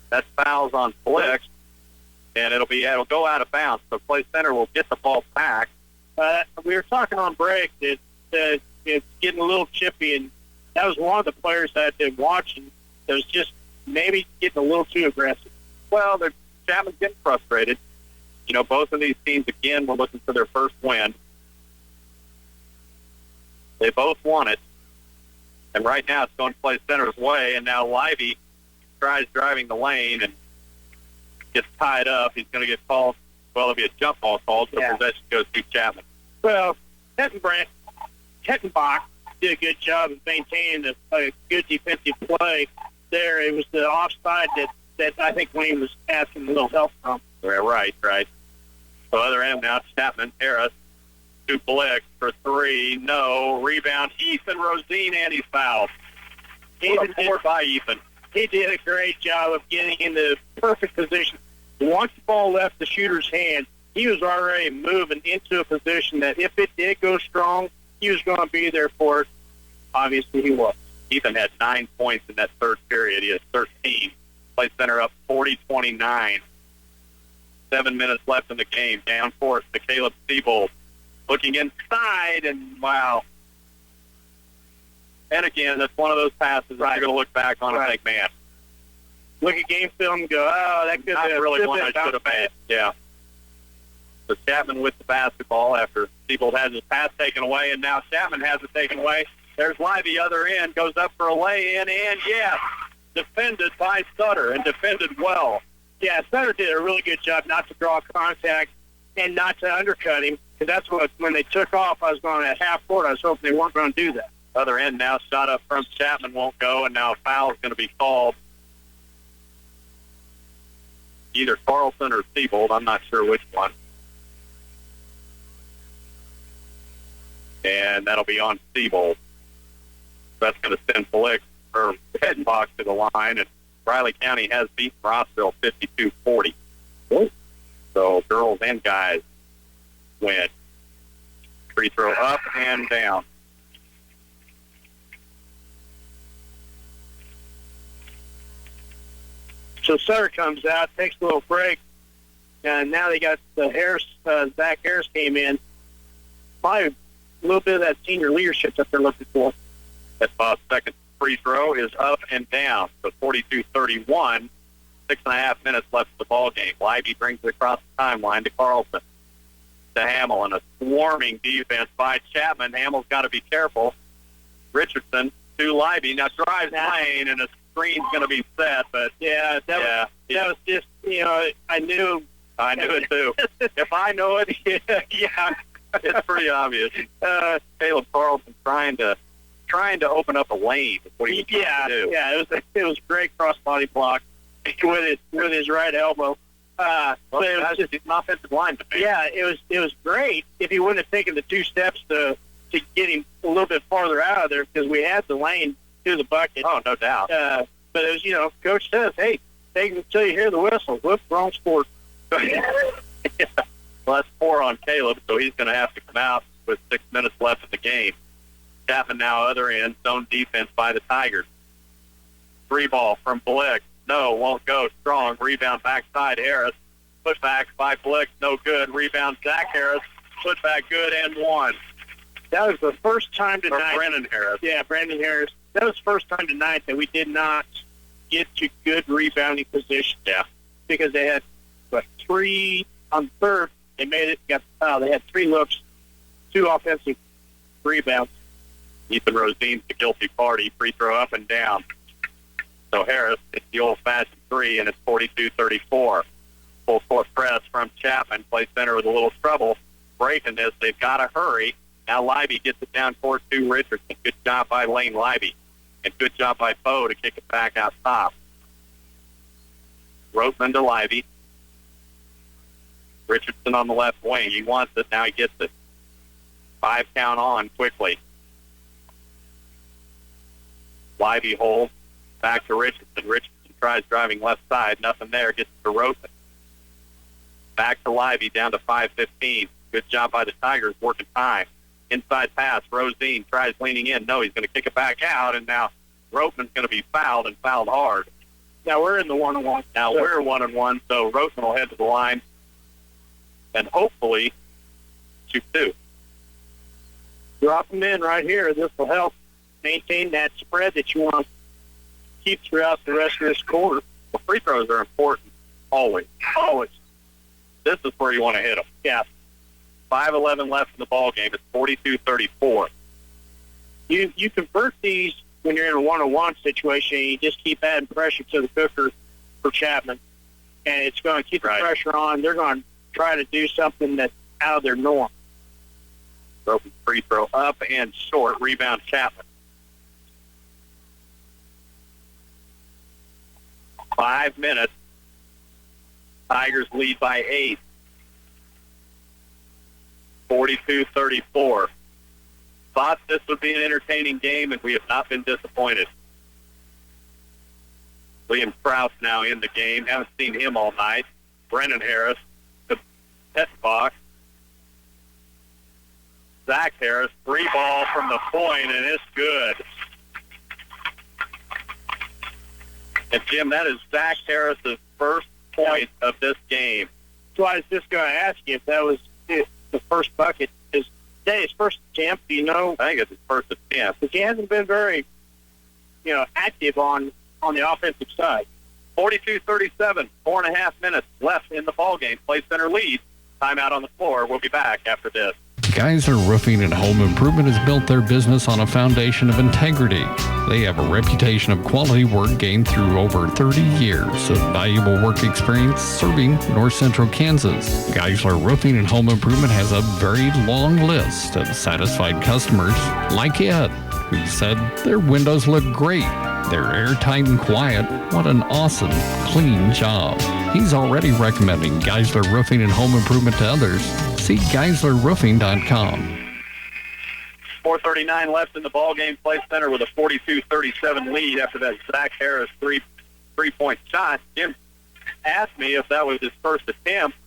That foul's on Flicks, and it'll go out of bounds. So Clay Center will get the ball back. We were talking on break that it's getting a little chippy, and that was one of the players that I've been watching that was just maybe getting a little too aggressive. Well, Chapman's getting frustrated. You know, both of these teams, again, were looking for their first win. They both won it. And right now it's going to Clay Center's way, and now Livy tries driving the lane and gets tied up. He's going to get called. Well, it'll be a jump ball called, so possession goes to Chapman. Well, Hettenbach did a good job of maintaining a good defensive play there. It was the offside that I think Wayne was asking a little help from. Right. So other end now, Chapman, Harris, to Blick for 3. No. Rebound, Ethan Rosine, and he's fouled. By Ethan. He did a great job of getting in the perfect position. Once the ball left the shooter's hand, he was already moving into a position that if it did go strong, he was going to be there for it. Obviously, he was. Ethan had 9 points in that third period. He has 13. Clay Center up 40-29. 7 minutes left in the game. Down court to Caleb Siebold. Looking inside, and wow. And again, that's one of those passes that you're going to look back on and think, man. Look at game film and go, oh, that could have been really one I should have made. Yeah. So Chapman with the basketball after Siebold has his pass taken away, and now Chapman has it taken away. There's Livy, other end, goes up for a lay-in, and yes, defended by Sutter, and defended well. Yeah, Sutter did a really good job not to draw contact and not to undercut him, because that's what, when they took off, I was going at half court. I was hoping they weren't going to do that. Other end now, shot up from Chapman won't go, and now a foul is going to be called. Either Carlson or Siebold, I'm not sure which one. And that'll be on Siebold. That's going to send Hettenbach to the line, and Riley County has beaten Rossville 52-40. So girls and guys win. Free throw up and down. So Sutter comes out, takes a little break, and now they got the Harris. Zach Harris came in. Probably a little bit of that senior leadership that they're looking for. That second free throw is up and down. So 42-31, 6.5 minutes left of the ball game. Livy brings it across the timeline to Carlson. To Hamill, and a swarming defense by Chapman. Hamill's got to be careful. Richardson to Livy. Now drives lane, and a screen's going to be set, but that was just, I knew it too. If I know it, yeah, it's pretty obvious. Caleb Carlson trying to open up a lane. What he do. Yeah, it was a great cross-body block with his right elbow. But it was just an offensive lineman. Yeah, it was great if he wouldn't have taken the 2 steps to get him a little bit farther out of there, because we had the lane to the bucket. Oh, no doubt. But it was, Coach says, hey, take him until you hear the whistle. Whoops, wrong sport. Yeah. Well, that's 4 on Caleb, so he's going to have to come out with 6 minutes left in the game. Chapman now other end, zone defense by the Tigers. 3 ball from Blick. No, won't go. Strong. Rebound backside Harris. Put back by Blick. No good. Rebound Zach Harris. Put back good and 1. That was the first time tonight. Brennan Harris. Yeah, Brandon Harris. That was the first time tonight that we did not get to good rebounding position. Yeah. Because they had, 3 on third. They made it, got the foul. They had 3 looks, 2 offensive rebounds. Ethan Rosine's the guilty party. Free throw up and down. So Harris, it's the old-fashioned 3, and it's 42-34. Full court press from Chapman. Play center with a little trouble. Breaking this, they've got to hurry. Now Libby gets it down court to Richardson. Good job by Lane Libby. And good job by Bo to kick it back out top. Roseman to Libby. Richardson on the left wing. He wants it. Now he gets it. 5 count on quickly. Libby holds. Back to Richardson. Richardson tries driving left side. Nothing there. Gets to Roseman. Back to Libby. Down to 5:15. Good job by the Tigers. Working time. Inside pass. Rosine tries leaning in. No, he's going to kick it back out. And now Roseman's going to be fouled and fouled hard. Now we're in the 1-on-1. Now we're 1-on-1. So Roseman will head to the line. And hopefully shoot 2. Drop them in right here. This will help maintain that spread that you want to keep throughout the rest of this quarter. Well, free throws are important always. Always. This is where you want to hit them. Yeah. 5:11 left in the ball game. It's 42-34. You convert these when you're in a 1-on-1 situation. You just keep adding pressure to the cooker for Chapman, and it's going to keep the pressure on. They're going to try to do something that's out of their norm. Broken free throw up and short. Rebound Chapman. 5 minutes. Tigers lead by 8. 42-34. Thought this would be an entertaining game, and we have not been disappointed. Liam Krause now in the game. Haven't seen him all night. Brennan Harris to Pettenbach. Zach Harris, 3 ball from the point, and it's good. And, Jim, that is Zach Harris's first point of this game. So I was just going to ask you if that was the first bucket. Is that his first attempt? Do you know? I think it's his first attempt. Because he hasn't been very, active on the offensive side. 42-37, 4.5 minutes left in the ball game. Play center lead. Timeout on the floor. We'll be back after this. Geisler Roofing and Home Improvement has built their business on a foundation of integrity. They have a reputation of quality work gained through over 30 years of valuable work experience serving North Central Kansas. Geisler Roofing and Home Improvement has a very long list of satisfied customers like Ed, who said their windows look great. They're airtight and quiet. What an awesome, clean job. He's already recommending Geisler Roofing and Home Improvement to others. See GeislerRoofing.com. 4:39 left in the ball game. Play center with a 42-37 lead after that Zach Harris three-point shot. Jim asked me if that was his first attempt.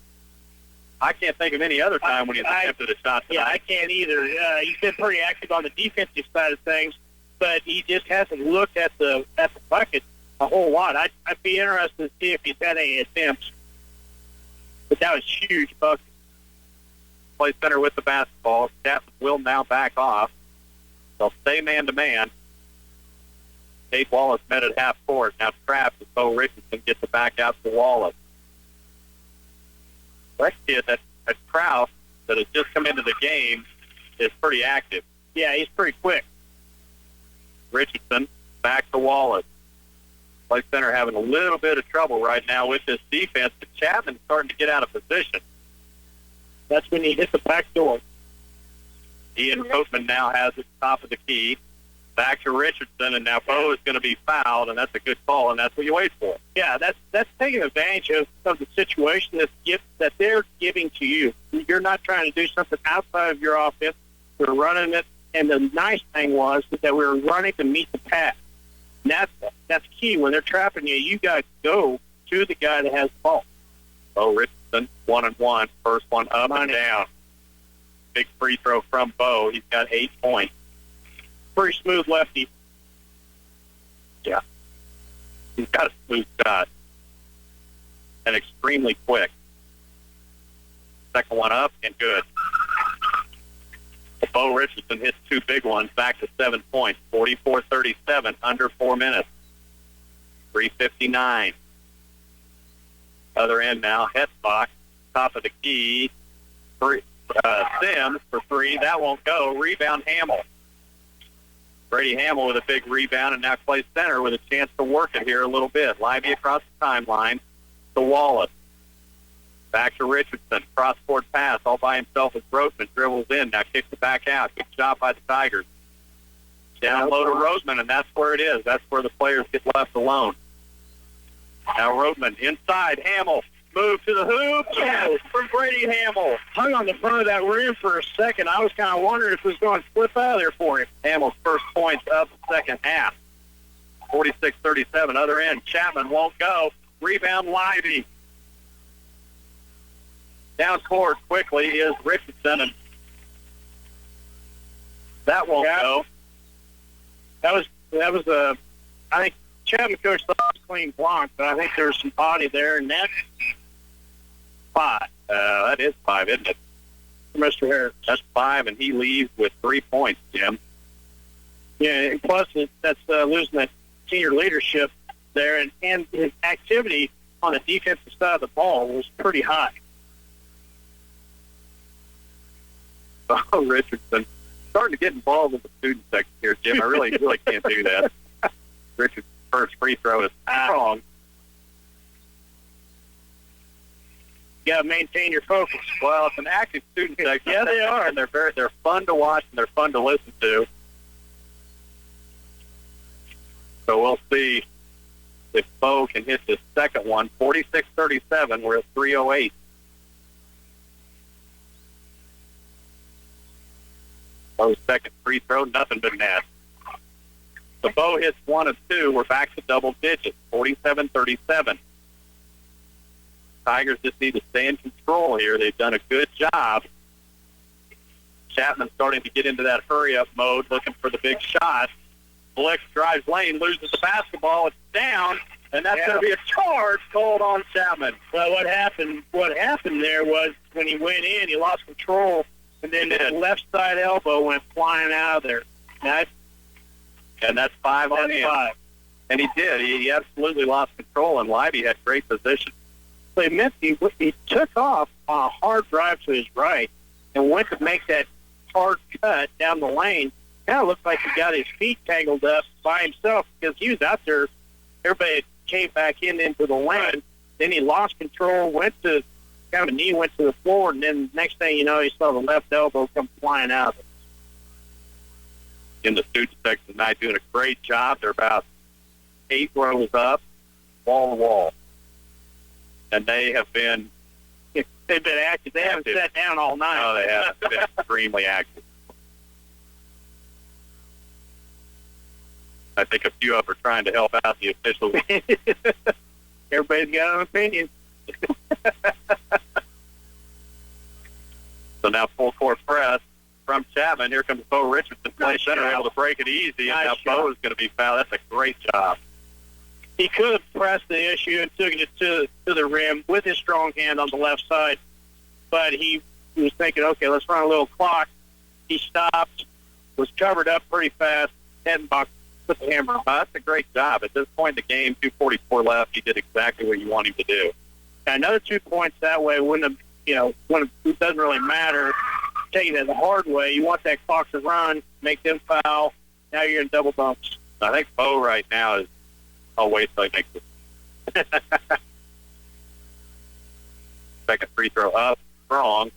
I can't think of any other time when he's attempted a shot tonight. Yeah, I can't either. He's been pretty active on the defensive side of things, but he just hasn't looked at the bucket a whole lot. I'd be interested to see if he's had any attempts. But that was huge bucket. Play center with the basketball. Chapman will now back off. They'll stay man-to-man. Tate Wallace met at half court. Now trapped as Bo Richardson gets it back out to Wallace. That kid, that Krause that has just come into the game, is pretty active. Yeah, he's pretty quick. Richardson back to Wallace. Play center having a little bit of trouble right now with this defense, but Chapman's starting to get out of position. That's when he hit the back door. Ian Coatman now has it top of the key. Back to Richardson, and now Bo is going to be fouled, and that's a good call, and that's what you wait for. Yeah, that's taking advantage of the situation that they're giving to you. You're not trying to do something outside of your offense. We're running it, and the nice thing was that we were running to meet the pass. And that's key. When they're trapping you, you got to go to the guy that has the ball. Bo Richardson, 1-and-1. First one up and down. Big free throw from Bo. He's got 8 points. Pretty smooth lefty. Yeah. He's got a smooth shot. And extremely quick. Second one up and good. The Bo Richardson hits 2 big ones, back to 7 points. 44-37, under 4 minutes. 3:59. Other end now, Hetbach, top of the key. Sims for 3. That won't go. Rebound, Hamill. Brady Hamill with a big rebound, and now Clay Center with a chance to work it here a little bit. Lively across the timeline to Wallace. Back to Richardson. Cross-court pass all by himself as Roseman dribbles in. Now kicks it back out. Good job by the Tigers. Down low to Roseman, and that's where it is. That's where the players get left alone. Now Roseman inside. Hamill. Move to the hoop. Yes, from Brady Hamill. Hung on the front of that rim for a second. I was kind of wondering if it was going to slip out of there for him. Hamill's first points of the second half. 46-37, other end. Chapman won't go. Rebound, Lively. Down court quickly is Richardson, and that won't go. That was a, I think Chapman coach thought it was a clean block, but I think there was some body there, and that's 5. That is 5, isn't it? Mr. Harris. That's 5, and he leaves with 3 points, Jim. Yeah, and plus that's losing that senior leadership there, and his activity on the defensive side of the ball was pretty high. Oh, Richardson starting to get involved with the student section here, Jim. I really can't do that. Richardson's first free throw is strong. You got to maintain your focus. Well, it's an active student section. Yeah, they are. And they're fun to watch and they're fun to listen to. So we'll see if Bo can hit this second one. 46-37. We're at 3:08. Bo's second free throw, nothing but net. So Bo hits 1 of 2. We're back to double digits, 47-37. Tigers just need to stay in control here. They've done a good job. Chapman starting to get into that hurry-up mode, looking for the big shot. Blick drives lane, loses the basketball. It's down, and that's going to be a charge called on Chapman. Well, what happened there was when he went in, he lost control, and then his left side elbow went flying out of there. And that's 5 on him. 5. And he did. He absolutely lost control, and Lively had great position. So he took off on a hard drive to his right and went to make that hard cut down the lane. Kind of looked like he got his feet tangled up by himself because he was out there. Everybody came back into the lane. Then he lost control, went to kind of a knee, went to the floor, and then next thing you know, he saw the left elbow come flying out of it. In the student section tonight, doing a great job. They're about 8 rows up, wall to wall. And they have been... They've been active. They haven't sat down all night. No, they haven't. They've been extremely active. I think a few of them are trying to help out the officials. Everybody's got an opinion. So now full court press from Chapman. Here comes Bo Richardson. Play center, able to break it easy. And now Bo is going to be fouled. That's a great job. He could have pressed the issue and took it to the rim with his strong hand on the left side. But he was thinking, okay, let's run a little clock. He stopped, was covered up pretty fast, and put the hammer on. That's a great job. At this point in the game, 2:44 left, he did exactly what you want him to do. Now, another 2 points that way wouldn't have, it doesn't really matter. Taking it the hard way, you want that clock to run, make them foul. Now you're in double bumps. I think Bo right now is, I'll wait till he makes it. Second free throw up, strong.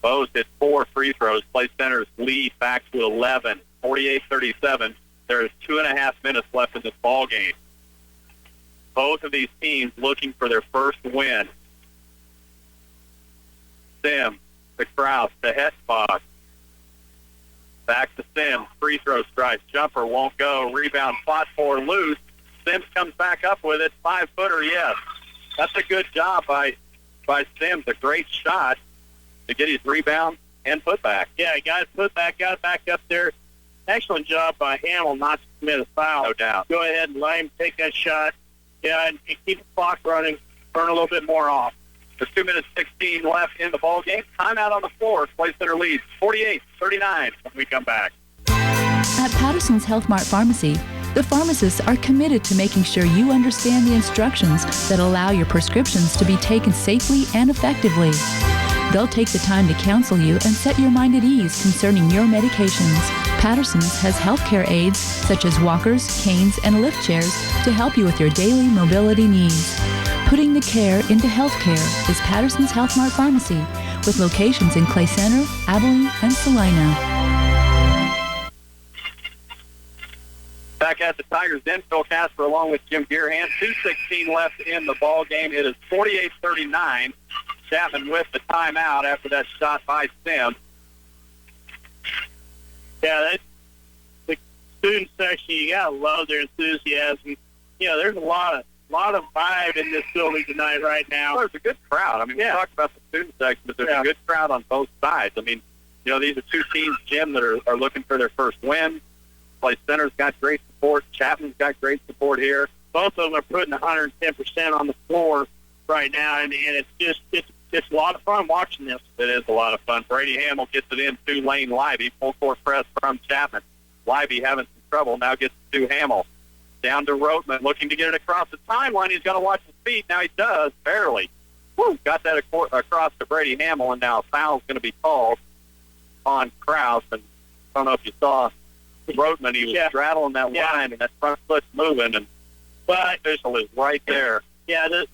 Bo's hit 4 free throws. Play Center's lead back to 11, 48-37. There is 2.5 minutes left in this ball game. Both of these teams looking for their first win. Sims to Krause to Hetbach. Back to Sims. Free throw strike. Jumper won't go. Rebound fought for loose. Sims comes back up with it. 5-footer, yes. That's a good job by Sims. A great shot to get his rebound and putback. Yeah, he got his putback, got it back up there. Excellent job by Hamill not to commit a foul. No doubt. Go ahead and let him take that shot. Yeah, and keep the clock running. Burn a little bit more off. There's 2 minutes 16 left in the ball game. Timeout on the floor. Play Center leads 48-39 when we come back. At Patterson's Health Mart Pharmacy, the pharmacists are committed to making sure you understand the instructions that allow your prescriptions to be taken safely and effectively. They'll take the time to counsel you and set your mind at ease concerning your medications. Patterson's has healthcare aids such as walkers, canes, and lift chairs to help you with your daily mobility needs. Putting the care into healthcare is Patterson's Health Mart Pharmacy, with locations in Clay Center, Abilene, and Salina. Back at the Tigers Den, Phil Casper along with Jim Gearhan. 2:16 left in the ball game. It is 48-39. Chapman with the timeout after that shot by Sim. Yeah, the student section, you gotta love their enthusiasm. You know, there's a lot of vibe in this building tonight right now. Well, there's a good crowd. I mean, we talked about the student section, but there's a good crowd on both sides. I mean, you know, these are two teams, Jim, that are looking for their first win. Play Center's got great support. Chapman's got great support here. Both of them are putting 110% on the floor right now, and it's a lot of fun watching this. It is a lot of fun. Brady Hamill gets it in to Lane Libby. Full court press from Chapman. Libby having some trouble. Now gets it to Hamill. Down to Rotman, looking to get it across the timeline. He's got to watch his feet. Now he does, barely. Woo! Got that across to Brady Hamill, and now a foul's going to be called on Krause. And I don't know if you saw Rotman. He was straddling that line, and that front foot's moving, and the official is right there. Yeah, the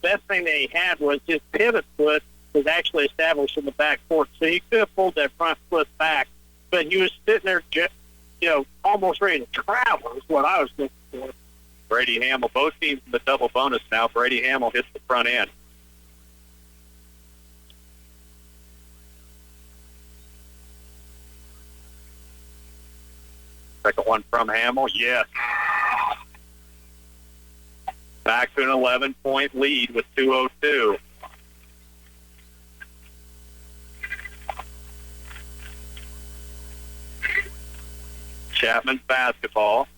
best thing that he had was his pivot foot was actually established in the back court, so he could have pulled that front foot back, but he was sitting there, almost ready to travel is what I was looking for. Brady Hamill, both teams in the double bonus now. Brady Hamill hits the front end. Second one from Hamill, yes. Back to an 11-point lead with 2:02. Chapman's basketball.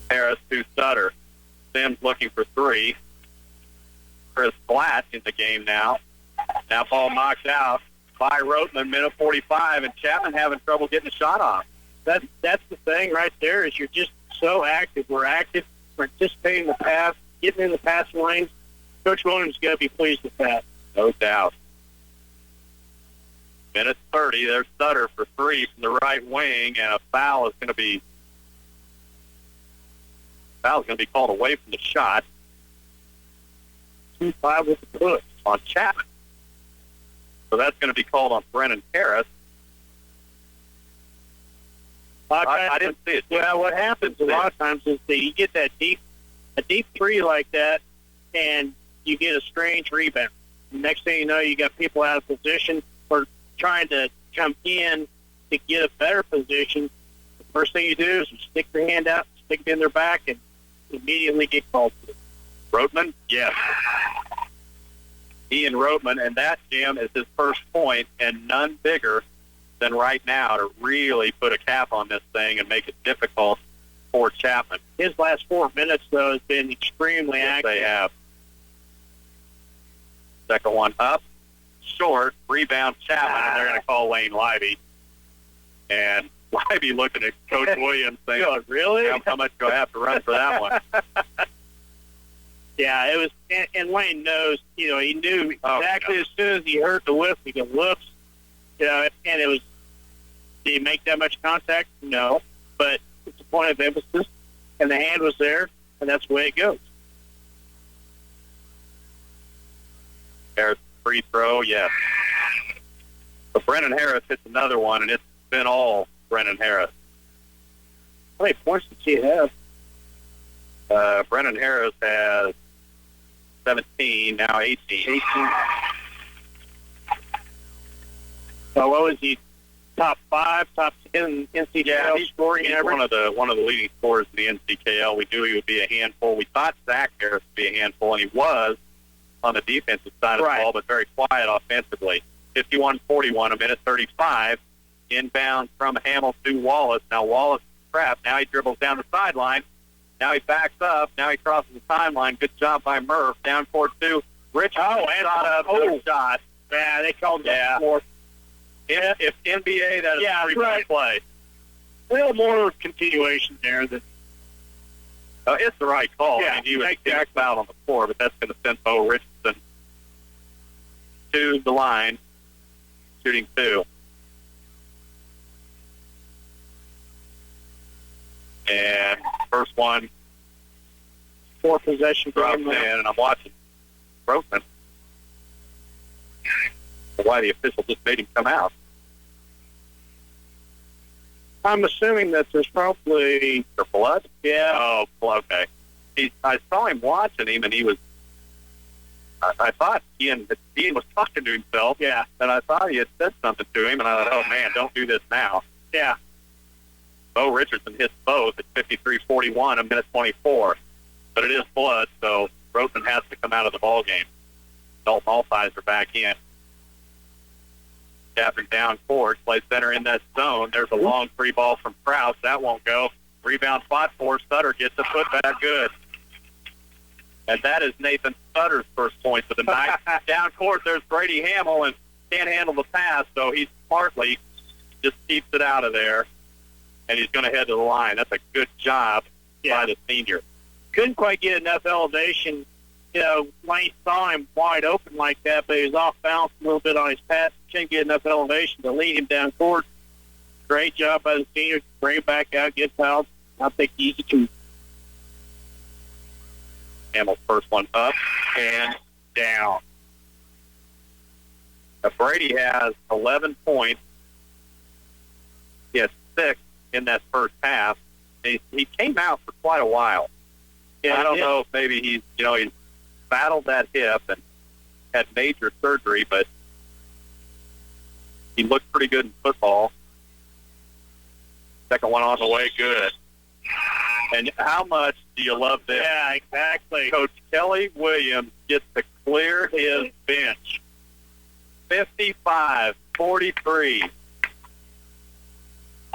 Harris to Sutter. Sims looking for three. Chris Blatt in the game now. Now ball knocked out by Rotman, minute 45, and Chapman having trouble getting a shot off. That's the thing right there is you're just so active. We're active. We're anticipating the pass, getting in the passing lanes. Coach Williams is going to be pleased with that. No doubt. Minute 30. There's Sutter for three from the right wing, and a foul is going to be called away from the shot. 2-5 with the push on Chapman. So that's going to be called on Brennan Harris. I didn't see it. Well, what happens a lot of times is that you get a deep three like that, and you get a strange rebound. The next thing you know, you got people out of position or trying to come in to get a better position. The first thing you do is you stick your hand out, stick it in their back, and immediately get called to. Rotman? Yes. Ian Rotman, and that, Jim, is his first point, and none bigger than right now to really put a cap on this thing and make it difficult for Chapman. His last 4 minutes, though, has been extremely active. They have. Second one up, short, rebound Chapman, and they're going to call Lane Libby. And Libby looking at Coach Williams saying, really? How much do I have to run for that one? Yeah, it was, and Lane knows, he knew exactly as soon as he heard the whip, he goes, whoops, and it was, did he make that much contact? No, but it's a point of emphasis, and the hand was there, and that's the way it goes. Harris free throw, yes. So Brennan Harris hits another one, and it's been all Brennan Harris. How many points did he have? Brennan Harris has 17, now 18. So what was he? Top 5, top 10 NCKL? Yeah, he's one of the leading scorers in the NCKL. We knew he would be a handful. We thought Zach Harris would be a handful, and he was on the defensive side of the ball, but very quiet offensively. 51-41, a minute 35. Inbound from Hamill to Wallace. Now Wallace trapped. Now he dribbles down the sideline. Now he backs up. Now he crosses the timeline. Good job by Murph. Down court 2. Rich shot shot. Yeah, they called that more. If NBA, that is a free play. A little more continuation there. It's the right call. Yeah, I mean, he was fouled on the floor, but that's going to send Bo Richardson to the line, shooting 2. And first one, 4 possession drops in, and I'm watching Roseman. Why the official just made him come out. I'm assuming that there's probably blood. Yeah. Oh, okay. I saw him watching him, and he was. I thought Ian was talking to himself. Yeah. And I thought he had said something to him, and I thought, oh man, don't do this now. Yeah. Bo Richardson hits both at 53-41, a minute 24. But it is blood, so Roseman has to come out of the ball game. Dalton Alfies are back in. Chapman down court, play center in that zone. There's a long free ball from Krause. That won't go. Rebound spot for Sutter. Gets the putback good. And that is Nathan Sutter's first point for the night. Down court, there's Brady Hamill, and can't handle the pass, so he smartly just keeps it out of there. And he's going to head to the line. That's a good job by the senior. Couldn't quite get enough elevation. You know, Lane saw him wide open like that, but he was off balance a little bit on his pass. Couldn't get enough elevation to lead him down court. Great job by the senior. Bring it back out, get fouled. I think easy to. Hamill's first one up and down. Now Brady has 11 points. He has 6 in that first half. He came out for quite a while. I don't know if maybe he's battled that hip and had major surgery, but he looked pretty good in football. Second one on the way, good. And how much do you love this? Yeah, exactly. Coach Kelly Williams gets to clear his bench. 55-43.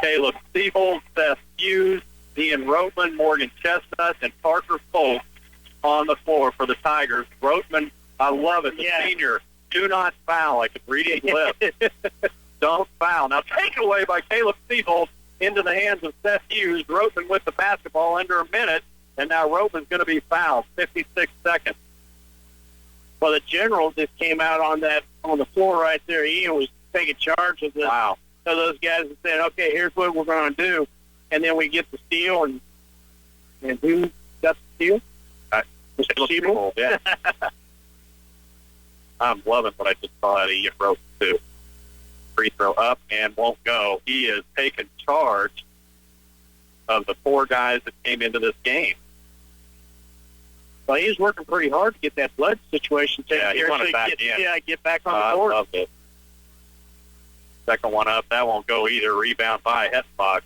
Caleb Siebold, Seth Hughes, Ian Roteman, Morgan Chestnut, and Parker Folk on the floor for the Tigers. Roteman, I love it. The senior, do not foul. I could read his lips. Don't foul. Now, takeaway by Caleb Siebold into the hands of Seth Hughes. Roteman with the basketball under a minute, and now Roteman's going to be fouled. 56 seconds. Well, the Generals just came out on the floor right there. Ian was taking charge of Wow. So those guys and said, okay, here's what we're going to do. And then we get the steal, and who got the steal? Mr. Siebold. Yeah. I'm loving what I just saw out of Ian Roteman, too. Free throw up and won't go. He is taking charge of the 4 guys that came into this game. Well, he's working pretty hard to get that blood situation taken care of. Get back on the court. I love it. Second one up. That won't go either. Rebound by Hetspach.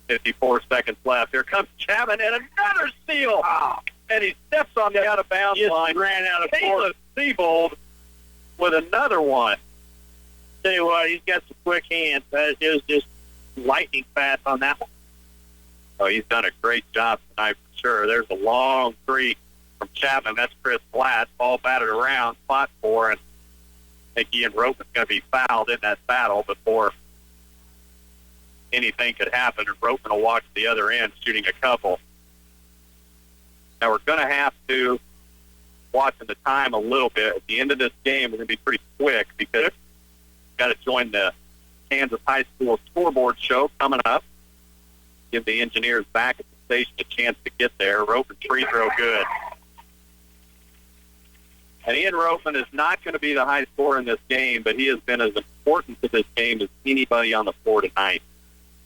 54 seconds left. Here comes Chapman and another steal. Oh. And he steps on the out-of-bounds line. Ran out of court. Siebold with another one. Tell you what, he's got some quick hands. It was just lightning fast on that one. Oh, he's done a great job tonight for sure. There's a long three from Chapman. That's Chris Blatt. Ball batted around, spot 4, and I think Ian Roteman's going to be fouled in that battle before anything could happen, and Roteman will walk to the other end shooting a couple. Now we're going to have to watch the time a little bit. At the end of this game, we're going to be pretty quick because we've got to join the Kansas High School scoreboard show coming up. Give the engineers back at the station a chance to get there. Roteman free throw good. And Ian Roteman is not going to be the high scorer in this game, but he has been as important to this game as anybody on the floor tonight.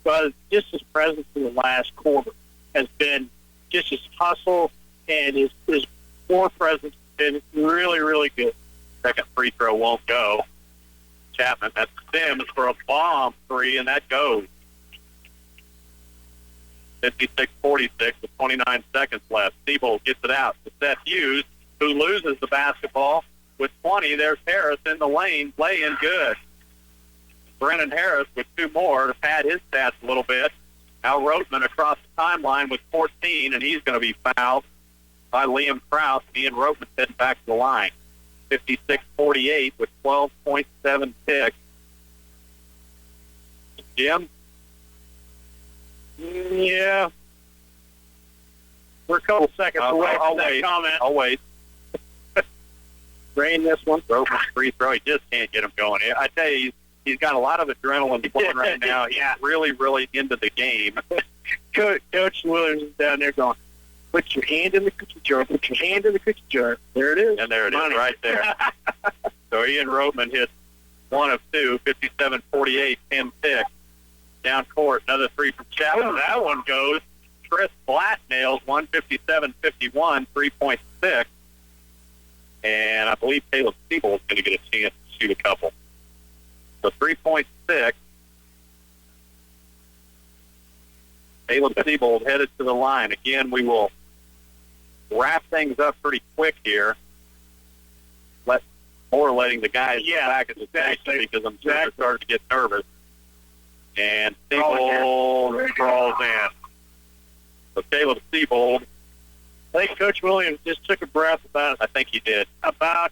Well, just his presence in the last quarter has been just his hustle, and his floor presence has been really, really good. Second free throw won't go. Chapman, that's Sims for a bomb 3, and that goes. 56-46 with 29 seconds left. Siebold gets it out to Seth Hughes, who loses the basketball with 20. There's Harris in the lane, playing good. Brennan Harris with 2 more to pad his stats a little bit. Now Roteman across the timeline with 14, and he's going to be fouled by Liam Krause. Ian Ropeman heading back to the line. 56-48 with 12.7 ticks. Jim? Yeah. We're a couple seconds away from that comment. I'll wait. Rain this one. Ropeman's free throw. He just can't get him going. I tell you, he's got a lot of adrenaline flowing right now. He's really, really into the game. Coach Williams is down there going, put your hand in the cookie jar. Put your hand in the cookie jar. There it is. And there it is, right there. So Ian Ropeman hits 1 of 2, 57-48, 10 ticks. Down court, another three from Chapman. That one goes. Chris Blatt nails 157-51, 3.6. And I believe Caleb Siebel is going to get a chance to shoot a couple. So 3.6. Caleb Siebel headed to the line. Again, we will wrap things up pretty quick here. Letting the guys back at the station because I'm sure they're starting to get nervous. And Siebold crawls in. So Caleb Siebold. I think Coach Williams just took a breath about. I think he did. About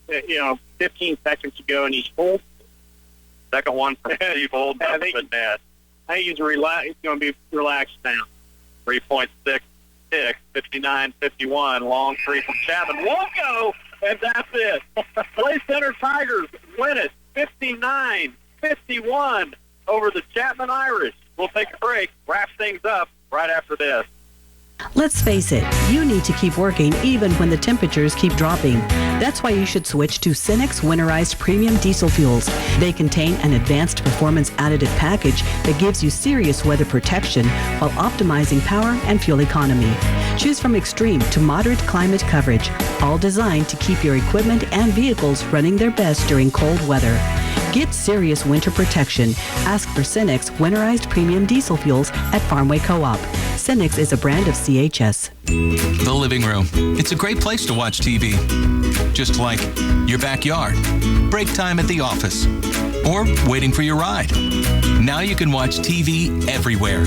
15 seconds ago, and he's full. Second one from Siebold. I think he's going to be relaxed now. 3.6 ticks, 59-51. Long three from Chapman. Won't go, and that's it. Play Center Tigers win it, 59-51 over the Chapman Irish. We'll take a break, wrap things up right after this. Let's face it, you need to keep working even when the temperatures keep dropping. That's why you should switch to Cenex Winterized Premium Diesel Fuels. They contain an advanced performance additive package that gives you serious weather protection while optimizing power and fuel economy. Choose from extreme to moderate climate coverage, all designed to keep your equipment and vehicles running their best during cold weather. Get serious winter protection. Ask for Cenex Winterized Premium Diesel Fuels at Farmway Co-op. Cenex is a brand of CHS. The living room. It's a great place to watch TV. Just like your backyard, break time at the office, or waiting for your ride. Now you can watch TV everywhere.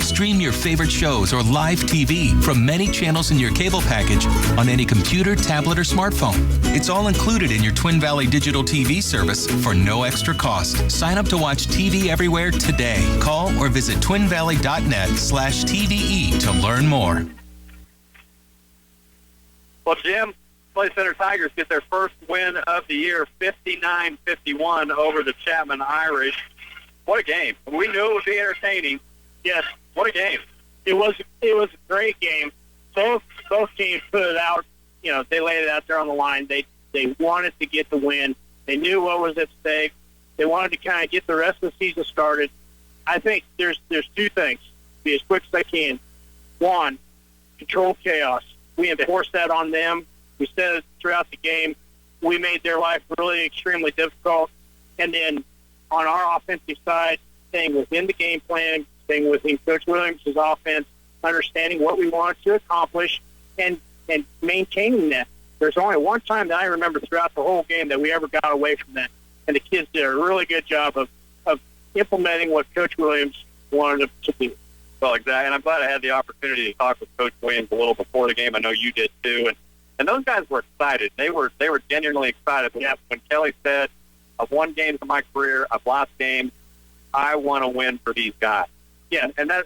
Stream your favorite shows or live TV from many channels in your cable package on any computer, tablet, or smartphone. It's all included in your Twin Valley digital TV service for no extra cost. Sign up to watch TV everywhere today. Call or visit twinvalley.net/TVE to learn more. Well, Jim, Play Center Tigers get their first win of the year, 59-51 over the Chapman Irish. What a game. We knew it would be entertaining. Yes. What a game. It was a great game. Both teams put it out. They laid it out there on the line. They wanted to get the win. They knew what was at stake. They wanted to kind of get the rest of the season started. I think there's two things. Be as quick as they can. One, control chaos. We enforced that on them. We said it throughout the game. We made their life really extremely difficult. And then on our offensive side, staying within the game plan, staying within Coach Williams' offense, understanding what we wanted to accomplish, and maintaining that. There's only one time that I remember throughout the whole game that we ever got away from that. And the kids did a really good job of implementing what Coach Williams wanted them to do. Well, exactly. And I'm glad I had the opportunity to talk with Coach Williams a little before the game. I know you did too. And those guys were excited. They were genuinely excited. Yeah. When Kelly said, I've won games in my career, I've lost games, I want to win for these guys. Yeah, and that's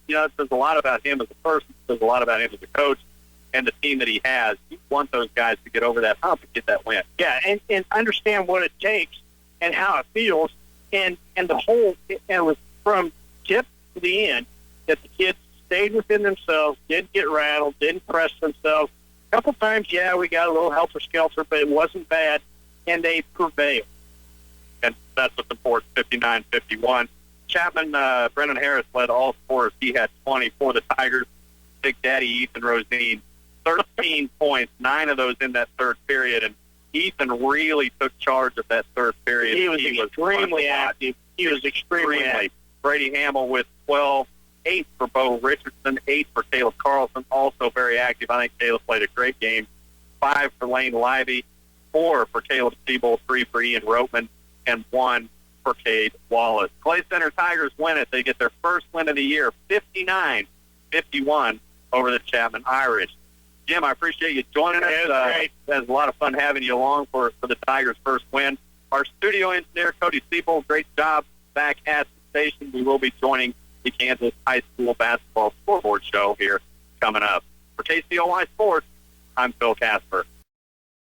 it says a lot about him as a person, it says a lot about him as a coach and the team that he has. You want those guys to get over that hump and get that win. Yeah, and understand what it takes and how it feels, and the whole, and it was from tip to the end that the kids stayed within themselves, didn't get rattled, didn't press themselves. A couple times, we got a little helter-skelter, but it wasn't bad, and they prevailed. And that's what's important, 59-51. Chapman, Brennan Harris led all scorers. He had 20 for the Tigers. Big Daddy Ethan Rosine, 13 points, 9 of those in that third period. And Ethan really took charge of that third period. He was extremely active. He was extremely active. Brady Hamill with 12, 8 for Bo Richardson, 8 for Caleb Carlson, also very active. I think Caleb played a great game. 5 for Lane Lively, 4 for Caleb Siebold, 3 for Ian Ropeman, and 1 for Cade Wallace. Clay Center Tigers win it. They get their first win of the year, 59-51 over the Chapman Irish. Jim, I appreciate you joining us. It was a lot of fun having you along for the Tigers' first win. Our studio engineer, Cody Siebold, great job back at the station. We will be joining the Kansas High School Basketball Scoreboard Show here coming up. For KCOY Sports, I'm Phil Casper.